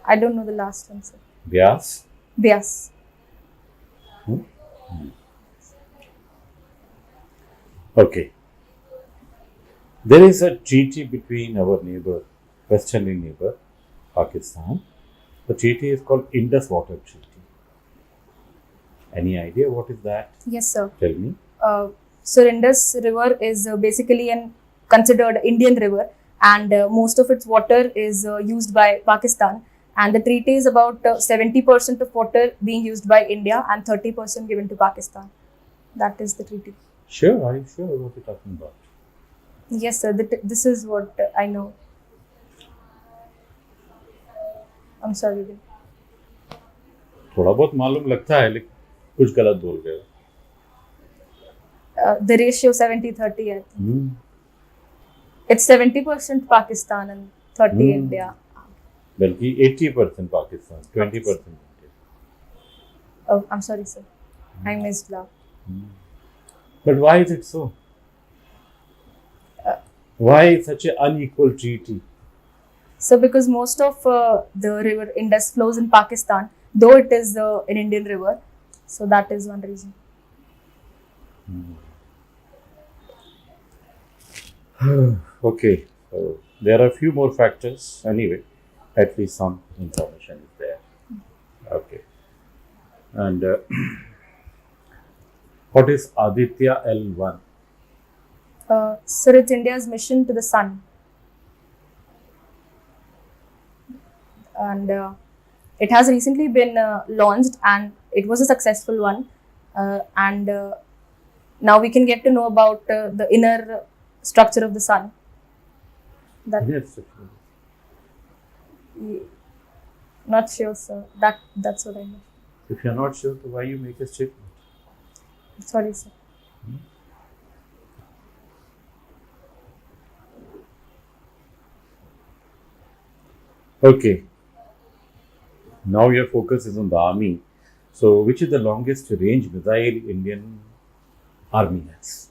I don't know the last one, sir. Vyas. Bias. Okay. There is a treaty between our neighbor, westerly neighbor, Pakistan. The treaty is called Indus Water Treaty. Any idea what is that? Yes, sir. Tell me. Sir, Indus River is basically considered Indian river, and most of its water is used by Pakistan. And the treaty is about 70% of water being used by India and 30% given to Pakistan. That is the treaty. Sure, are you sure what you're talking about? Yes, sir. This is what I know. I'm sorry. थोड़ा बहुत मालूम लगता है लेकिन कुछ गलत बोल रहे हो. The ratio 70-30, I think. It's 70% Pakistan and 30 India. बल्कि 80% Pakistan, 20% India. Oh, I'm sorry, sir. I missed that. But why is it so? Why such an unequal treaty? So, because most of the river Indus flows in Pakistan, though it is an Indian river, So that is one reason. Okay, so there are a few more factors. Anyway, at least some information is there. Okay, and what is Aditya L1? Sir, it's India's mission to the sun. And it has recently been launched, and it was a successful one. And now we can get to know about the inner structure of the sun. That Yes. not sure, sir. That's what I know. If you're not sure, why you make a statement? Sorry, sir. Okay. Now your focus is on the army. So, which is the longest range missile Indian army has?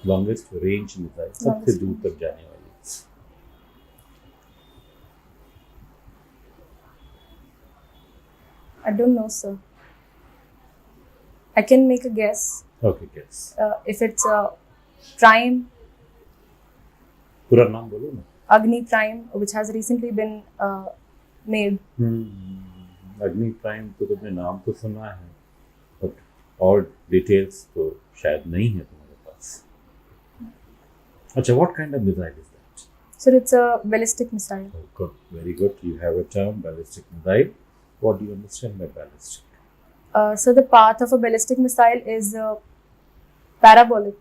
Longest range missile. सबसे दूर तक जाने वाली. I don't know, sir. I can make a guess. Okay, guess. If it's Prime, पूरा नाम बोलो ना. Agni Prime, which has recently been made. अग्नि प्राइम तो तुमने नाम तो सुना है, बट और डिटेल्स तो शायद नहीं है तुम्हारे पास. अच्छा, what kind of missile is that? So it's a ballistic missile. Oh, good, very good. You have a term, ballistic missile. What do you understand by ballistic? So the path of a ballistic missile is parabolic.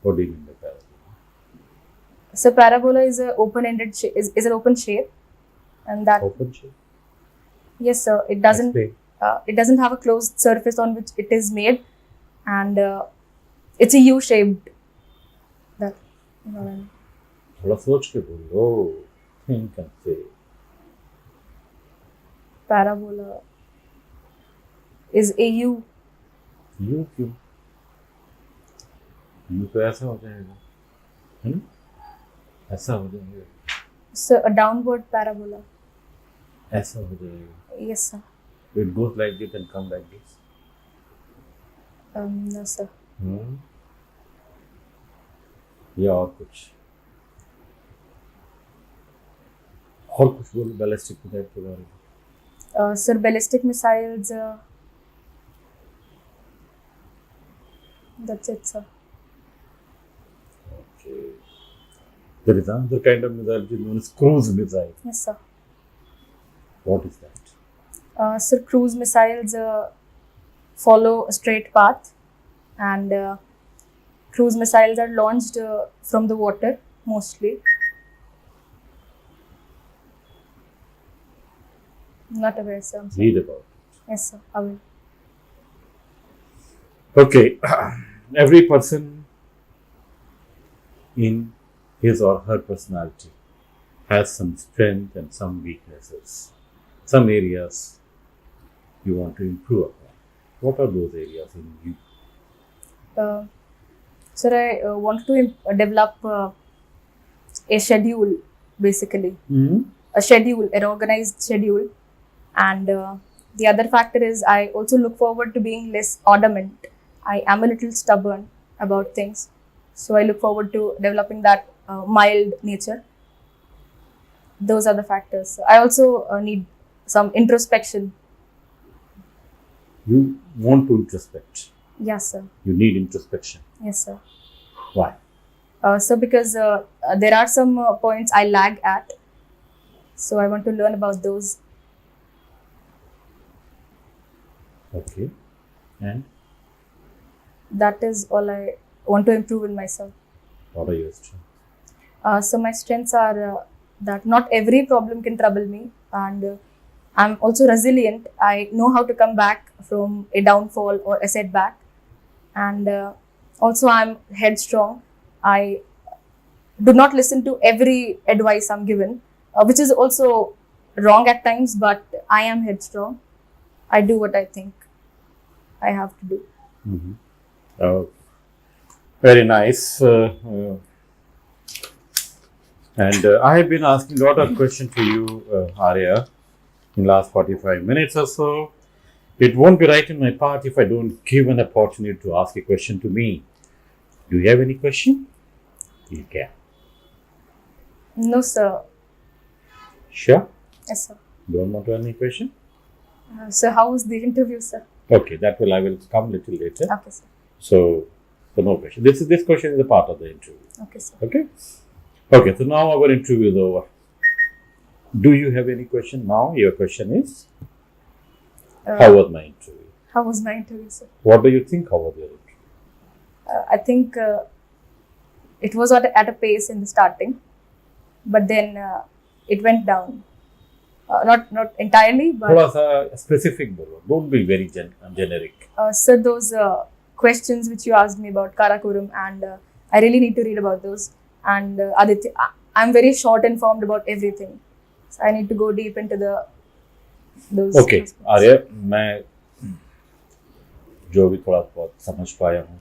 What do you mean by parabolic? So parabola is a open-ended is an open shape, and that Open shape? yes, sir. It doesn't Explain. have a closed surface on which it is made, and it's a U-shaped. That you know what I mean. थोड़ा सोच के बोलो. Think and say. Parabola is a U. You क्यों? You तो ऐसा हो जाएगा, है ना? ऐसा हो जाएगा. So a downward parabola. ऐसा हो जाएगा. Yes, sir. It goes like this and come like this. No, sir. या और कुछ बोलो बैलिस्टिक मिसाइल के बारे में. Sir, ballistic missiles. That's it, sir. Okay. There is another kind of missile which is known as cruise missile. Yes, sir. What is that? Sir, cruise missiles follow a straight path, and cruise missiles are launched from the water mostly. Not aware, sir. I'm sorry. Read about it. Yes, sir. I will. Okay. Every person in his or her personality has some strength and some weaknesses, some areas you want to improve upon. What are those areas in you? Sir, I want to develop a schedule, basically. A schedule, an organized schedule. And the other factor is I also look forward to being less adamant. I am a little stubborn about things. So I look forward to developing that mild nature. Those are the factors. I also need some introspection. You want to introspect. Yes, sir. You need introspection. Yes, sir. Why? So because there are some points I lag at. So I want to learn about those. Okay. And That is all I want to improve in myself. what are your strengths? So my strengths are that not every problem can trouble me, and I'm also resilient. I know how to come back from a downfall or a setback, and also I'm headstrong. I do not listen to every advice I'm given, which is also wrong at times, but I am headstrong. I do what I think I have to do. Oh, very nice. And I have been asking a lot of questions to you, Arya, in last 45 minutes or so. It won't be right in my part if I don't give an opportunity to ask a question to me. Do you have any question? You can. No, sir. Sure? Yes, sir. Don't want to have any question? So how was the interview, sir? Okay, I will come little later. Okay, sir. So no question. This question is a part of the interview. Okay, sir. Okay? Okay, so now our interview is over. Do you have any question now? Your question is, how was my interview? How was my interview, sir? What do you think? How was your interview? I think it was at a pace in the starting, but then it went down. Not entirely, but थोड़ा सा specific बोलो. Don't be very generic. sir, those questions which you asked me about Karakoram, and I really need to read about those. And Aditya, I'm very short informed about everything, so I need to go deep into those. Okay, आर्य, मैं जो भी थोड़ा बहुत समझ पाया हूँ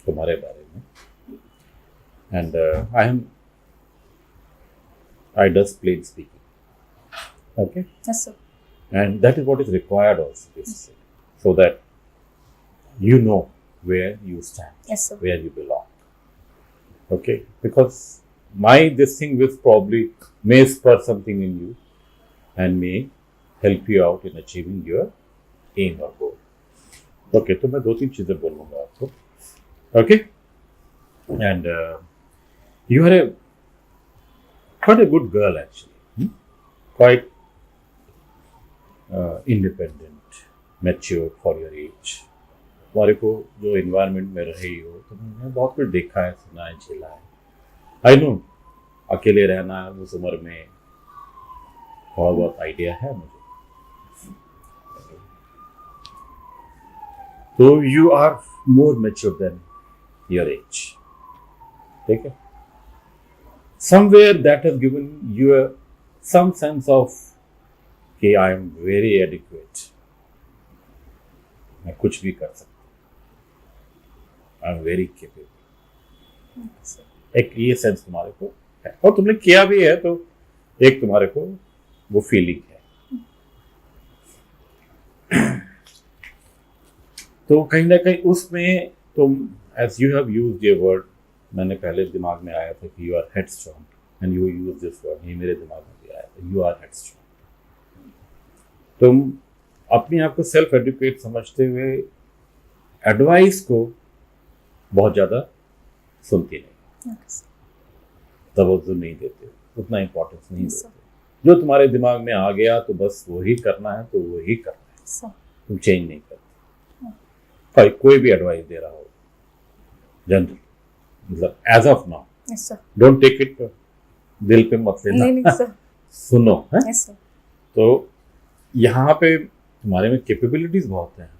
तुम्हारे बारे में, and I does plain speaking. Okay, Yes, sir. and that is what is required also, basically, so that you know where you stand, Yes, sir. where you belong. Okay, because this thing will probably may spur something in you and may help you out in achieving your aim or goal. Okay, तो मैं 2-3 चीजें बोलूँगा आपको. Okay, and you are quite a good girl actually. Quite independent, mature for your age. तुम्हारे को जो environment में रही हो, तुमने बहुत कुछ देखा है, सुना है, झेला है. I know, अकेले रहना उस उम्र में थोड़ा बहुत आइडिया है मुझे. तो you are more mature than your age. ठीक है? Somewhere that has given you some sense of कि I am very adequate. मैं कुछ भी कर सकता हूँ. I am very capable. Yes, sir. एक ये सेंस तुम्हारे को है, और तुमने किया भी है, तो एक तुम्हारे को वो फीलिंग है. तो कहीं ना कहीं उसमें तुम, एज यू हैव यूज्ड ये वर्ड, मैंने पहले दिमाग में आया था कि you are headstrong, and you use this word, ये मेरे दिमाग में भी आया था, यू आर हेडस्ट्रॉन्ग. तुम अपने आप को सेल्फ एडुकेट समझते हुए एडवाइस को बहुत ज़्यादा सुनती नहीं, Okay, sir. तवज्जो नहीं देते, उतना इम्पोर्टेंस नहीं Yes, sir. देते. जो तुम्हारे दिमाग में आ गया तो बस वही करना है, तो वही करना है. Sir. तुम चेंज नहीं करते. कोई भी एडवाइस दे रहा हो, जनरल, मतलब as of now, Yes, sir. Don't take it दिल पे मत नहीं, लेना. sir. सुनो है. Yes, sir. तो यहाँ पे तुम्हारे में कैपेबिलिटीज बहुत हैं,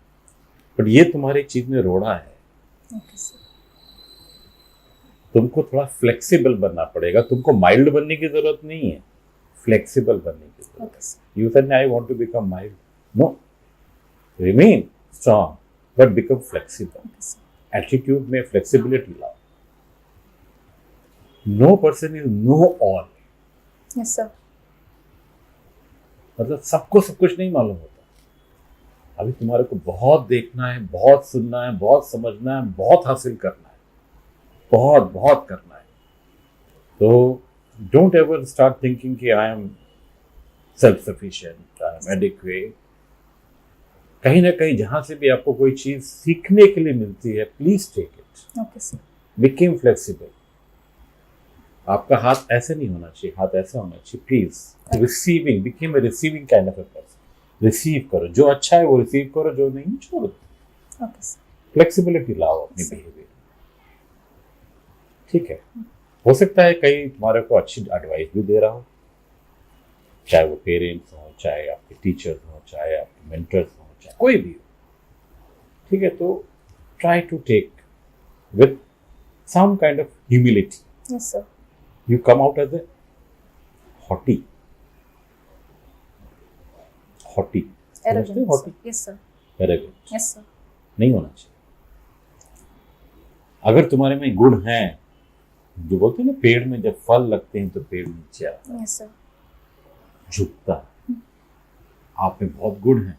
बट ये तुम्हारी चीज में रोड़ा है. Okay, sir. तुमको थोड़ा फ्लेक्सिबल बनना पड़ेगा. तुमको माइल्ड बनने की जरूरत नहीं है, फ्लेक्सिबल बनने की जरूरत. Okay, sir. You said, I want to become mild. No. Remain strong, but become flexible. Okay, sir. Attitude में flexibility लाओ. No person is know all. Yes, sir. मतलब सबको सब कुछ नहीं मालूम होता. अभी तुम्हारे को बहुत देखना है, बहुत सुनना है, बहुत समझना है, बहुत हासिल करना है, बहुत बहुत करना है. तो डोंट एवर स्टार्ट थिंकिंग कि I am self sufficient, I am adequate. कहीं ना कहीं जहां से भी आपको कोई चीज सीखने के लिए मिलती है, please take it. Okay, sir. Became flexible. आपका हाथ ऐसे नहीं होना चाहिए, हाथ ऐसा होना चाहिए. Please receiving, became a receiving kind of a person. Receive करो, जो अच्छा है वो रिसीव करो, जो नहीं छोड़ दो. Okay, sir. फ्लेक्सिबिलिटी लाओ अपने Sir. बिहेवियर. ठीक है, हो सकता है कहीं तुम्हारे को अच्छी एडवाइस भी दे रहा हो, चाहे वो पेरेंट्स हो, चाहे आपके टीचर्स हो, चाहे आपके मेंटर्स हो, चाहे कोई भी हो. ठीक है, तो try to take with some kind of humility. Yes, sir. You come out as a haughty. Arrogant, समझते हो haughty? sir. Yes, sir. Arrogant. Yes, sir. नहीं होना चाहिए. अगर तुम्हारे में गुण हैं, जो बोलते हैं ना, पेड़ में जब फल लगते हैं तो पेड़ नीचे आता है, Yes, sir. झुकता है. आप में बहुत गुण हैं,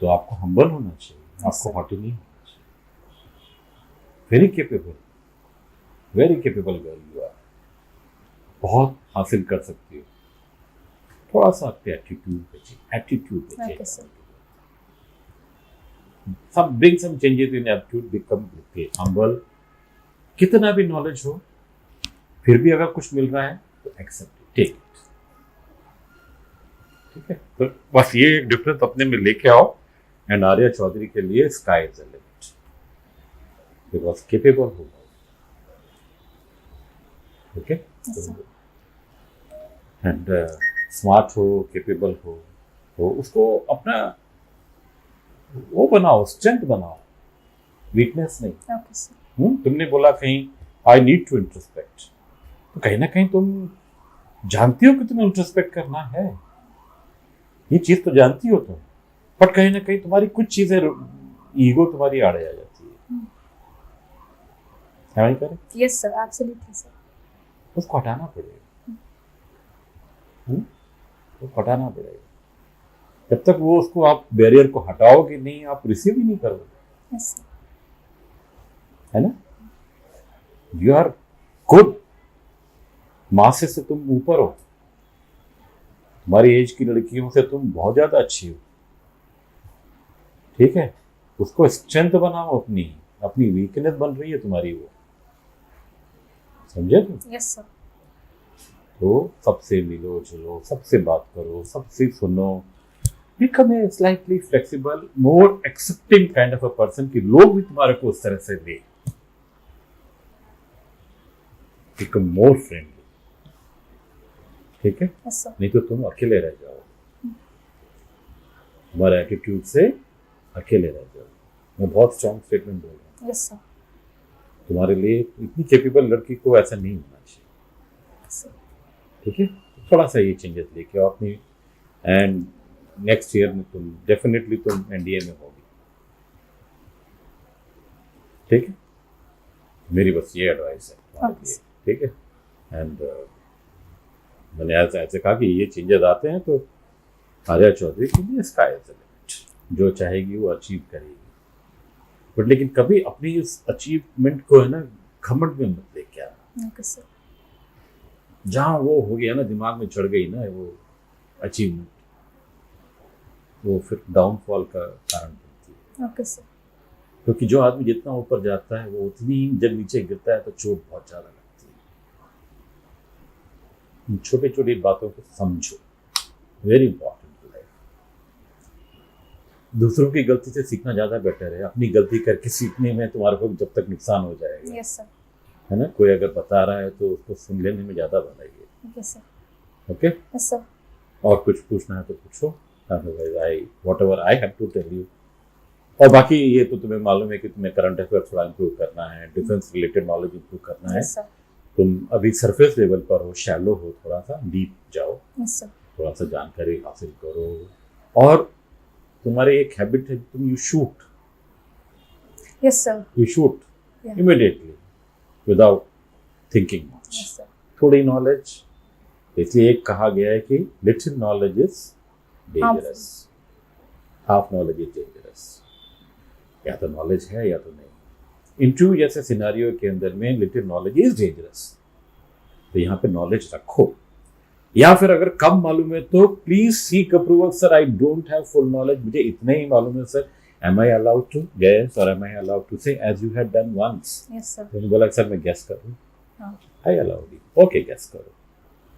तो आपको हम्बल होना चाहिए, आपको sir. हॉटी नहीं होना चाहिए। Very capable girl you are, बहुत हासिल कर सकती हो। थोड़ा सा आपके एटीट्यूड Okay, sir. सब bring some changes in attitude, become humble. कितना भी नॉलेज हो, फिर भी अगर कुछ मिल रहा है तो एक्सेप्ट, टेक इट। ठीक है, तो बस ये एक डिफरेंस अपने में लेके आओ। एंड आर्या चौधरी के लिए sky is the limit, because capable होगा। Okay, Yes, sir. And smart हो, केपेबल हो, तो उसको अपना वो बनाओ, स्ट्रेंथ बनाओ, वीकनेस नहीं। Okay, sir. तुमने बोला कहीं आई नीड टू इंट्रोस्पेक्ट, तो कहीं ना कहीं तुम जानती हो कि तुम्हें इंट्रोस्पेक्ट करना है, ये चीज तो जानती हो तुम, बट कहीं ना कहीं तुम्हारी कुछ चीजें, ईगो तुम्हारी आड़े आ जाती है। है करें, Yes, sir. Absolutely, sir. उसको हटाना पड़ेगा। उसको हटाना पड़ेगा। जब तक वो उसको आप बैरियर को हटाओगे नहीं, आप रिसीव ही नहीं करोगे। Yes, sir. है ना, यू आर गुड, मासे से तुम ऊपर हो, तुम्हारी एज की लड़कियों से तुम बहुत ज्यादा अच्छी हो। ठीक है, उसको स्ट्रेंथ बनाओ, अपनी वीकनेस बन रही है तुम्हारी वो, समझे तुम? Yes, sir. तो सबसे मिलो जुलो, सबसे बात करो, सबसे सुनो, become a slightly flexible, more accepting kind of a person कि लोग भी तुम्हारे को उस तरह से ले। Become more friendly. ठीक है, Yes, sir. नहीं तो तुम अकेले रह जाओ, तुम्हारे एटीट्यूड से अकेले रह जाओ। मैं बहुत स्ट्रॉन्ग स्टेटमेंट बोल रहा हूँ, Yes, sir. तुम्हारे लिए इतनी कैपेबल लड़की को ऐसा नहीं होना चाहिए। Yes, sir. ठीक है, थोड़ा सा ये चेंजेस लेके आओ अपनी, एंड नेक्स्ट ईयर में तुम डेफिनेटली तुम एनडीए में होगी। ठीक है, मेरी बस ये एडवाइस है तुम्हारे Okay, लिए। sir. ठीक है, एंड मैंने ऐसे कहा कि ये चेंजेस आते हैं तो आर्या चौधरी के लिए स्काई इज द लिमिट, जो चाहेगी वो अचीव करेगी। बट लेकिन कभी अपनी उस अचीवमेंट को है ना घमंड में मत लेके आना। Okay, sir. जहाँ वो हो गया ना, दिमाग में चढ़ गई ना वो अचीवमेंट, वो फिर डाउनफॉल का कारण बनती है। Okay, sir. क्योंकि जो आदमी जितना ऊपर जाता है वो उतनी ही जब नीचे गिरता है तो चोट बहुत ज़्यादा लगती है। छोटी छोटी बातों को समझो, वेरी इंपॉर्टेंट लाइफ। दूसरों की गलती से सीखना ज़्यादा बेटर है, अपनी गलती करके सीखने में तुम्हारे को जब तक नुकसान हो जाएगा, Yes, sir. है ना। कोई अगर बता रहा है तो उसको सुन लेने में ज़्यादा भलाई है। Okay, sir. Okay, Yes, sir. और कुछ पूछना है तो पूछो, whatever I have to tell you। और बाकी ये तो तुम्हें मालूम है कि तुम्हें करंट अफेयर थोड़ा इंप्रूव करना है, डिफेंस रिलेटेड नॉलेज इंप्रूव करना है। Yes, sir. तुम अभी सरफेस लेवल पर हो, शैलो हो, थोड़ा सा डीप जाओ, Yes, sir. थोड़ा सा जानकारी हासिल करो। और तुम्हारी एक हैबिट है, तुम you shoot Yes, sir. Yeah. Immediately without thinking much. Yes, sir. थोड़ी नॉलेज, इसलिए एक कहा गया है कि little knowledge is dangerous, half knowledge is dangerous. या तो नॉलेज है या तो नहीं। इंटरव्यू जैसे सिनारियो के अंदर में लिटिल नॉलेज इज डेंजरस, तो यहाँ पे नॉलेज रखो। या फिर अगर कम मालूम है तो please seek approval, sir I don't have full knowledge, मुझे इतना ही मालूम है sir, am I allowed to guess और am I allowed to say as you had done once. Yes, sir. मैंने बोला सर मैं गेस करूँ, हाँ. I allowed you, okay guess करो,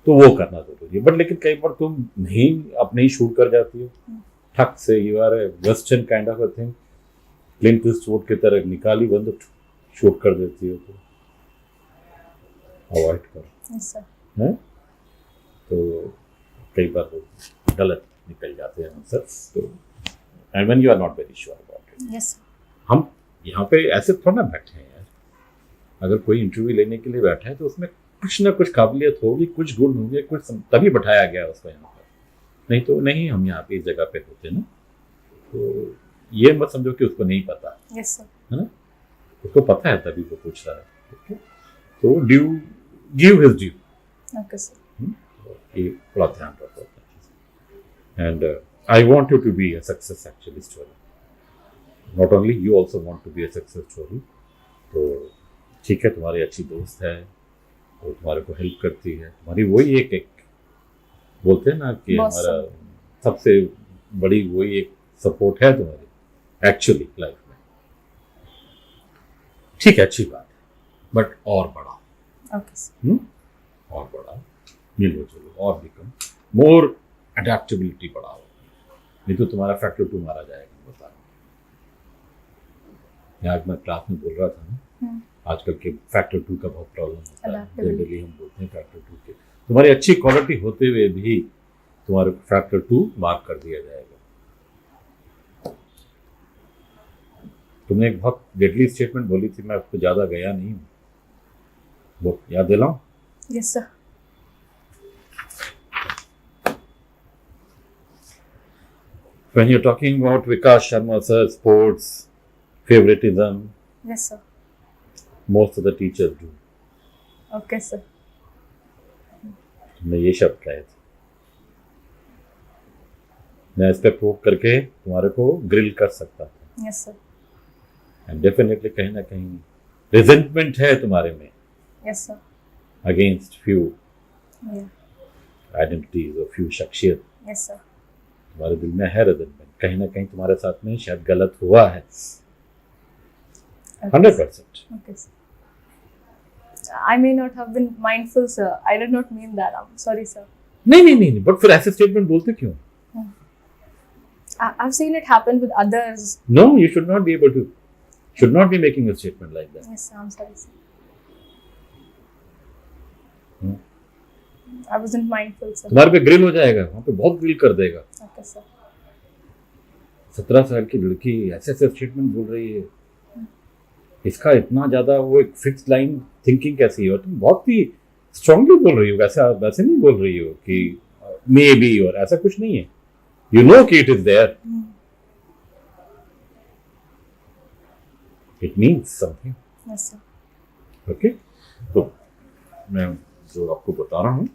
तो वो करना जरूरी है। बट लेकिन कई बार तुम नहीं अपने ही शूट कर जाती हो ठक से, you are a western kind of a thing, Clint Eastwood की तरह निकाली बंद शूट कर देती हो, तो अवॉइड करो। Yes, sir. है तो कई बार वो गलत निकल जाते हैं आंसर, तो and when you are not very sure about it. Yes, sir. हम यहाँ पे ऐसे थोड़ा ना बैठे हैं यार, अगर कोई इंटरव्यू लेने के लिए बैठा है तो उसमें कुछ ना कुछ काबिलियत होगी, कुछ गुण होंगे, कुछ तभी बैठाया गया उसको यहाँ पर, नहीं तो नहीं हम यहाँ पे इस जगह पे होते ना। तो ये मत समझो कि उसको नहीं पता, Yes, sir. है ना, उसको पता है तभी वो पूछ रहा है। ओके, तो due give his due, Okay, sir. ये थोड़ा ध्यान रखो। And I want you to be a success actually story. Not only you also want to be a success story. तो ठीक है, तुम्हारी अच्छी दोस्त है, वो तुम्हारे को हेल्प करती है, तुम्हारी वही एक बोलते हैं ना कि Boss. हमारा सबसे बड़ी वही एक सपोर्ट है तुम्हारी एक्चुअली लाइफ में. ठीक है, अच्छी बात है, बट और बड़ा Okay, sir. और बड़ा मिलो जुलो और बिकम मोर अडेप्टेबिलिटी बढ़ाओ, नहीं तो तुम्हारा फैक्टर 2 मारा जाएगा. बता आज मैं क्लास में बोल रहा था ना, आजकल के फैक्टर 2 का बहुत प्रॉब्लम होता है. Adaptability. जनरली हम बोलते हैं फैक्टर 2 के, तुम्हारी अच्छी क्वालिटी होते हुए भी तुम्हारे फैक्टर 2 मार्क कर दिया जाएगा. तुमने एक बहुत डेडली स्टेटमेंट बोली थी, मैं उसको ज़्यादा गया नहीं हूँ, वो याद दिलाऊं? Yes, sir. When you're talking about Vikas Sharma sir, sports, favoritism, Yes, sir. most of the teachers do. Okay, sir. तुमने ये शब्द कहे थे, मैं इस पे प्रूव करके तुम्हारे को ग्रिल कर सकता था. Yes, sir. एंड डेफिनेटली कहीं ना कहीं रिजेंटमेंट है तुम्हारे में Yes, sir. Against few Yeah. Identities और फ्यू शख्सियत. Yes, sir. तुम्हारे दिल में है रिजेंटमेंट, कहीं ना कहीं तुम्हारे साथ में शायद गलत हुआ है. Okay, 100%. Okay, sir. I may not have been mindful, sir. I did not mean that. I'm sorry, sir. नहीं, बट फिर ऐसे स्टेटमेंट बोलते क्यों? I've seen it happen with others. No, you should not be able to, should not be making a statement like that. Yes, sir. I'm sorry, sir. Hmm. I wasn't mindful, sir. तुम्हारे पे grill हो जाएगा, वहाँ पे बहुत grill कर देगा. Okay, sir. 17 साल की लड़की ऐसे स्टेटमेंट बोल रही है, इसका इतना ज्यादा वो एक फिक्स लाइन थिंकिंग कैसी है? और तुम बहुत ही स्ट्रांगली बोल रही हो, वैसे नहीं बोल रही हो कि मे बी, और ऐसा कुछ नहीं है. यू नो कि it is there, it means something. Yes, sir. Okay, तो मैं जो आपको बता रहा हूँ,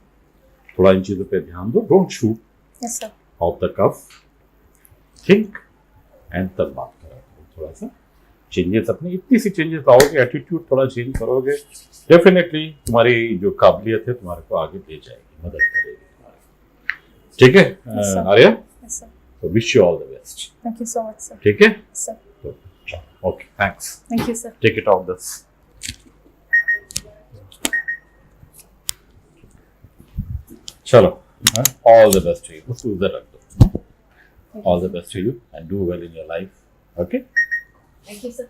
थोड़ा इन चीजों पे ध्यान दो. Don't shoot Yes, sir. Off the cuff, think and तब बात करा करो. थोड़ा सा चेंजेस, अपने इतनी सी चेंजेस लाओगे, एटीट्यूड थोड़ा चेंज करोगे, डेफिनेटली तुम्हारी जो काबिलियत है तुम्हारे को आगे ले जाएगी, मदद करेगी तुम्हारी. ठीक है Yes, sir. Arya, Yes, sir. तो wish you all the best. Thank you so much, sir. ठीक है, Yes, sir. तो okay, thanks. Thank you, sir. Take it off this. चलो, all the best to you. उसको उधर रख दो. All the best to you and do well in your life. Okay. Thank you, sir.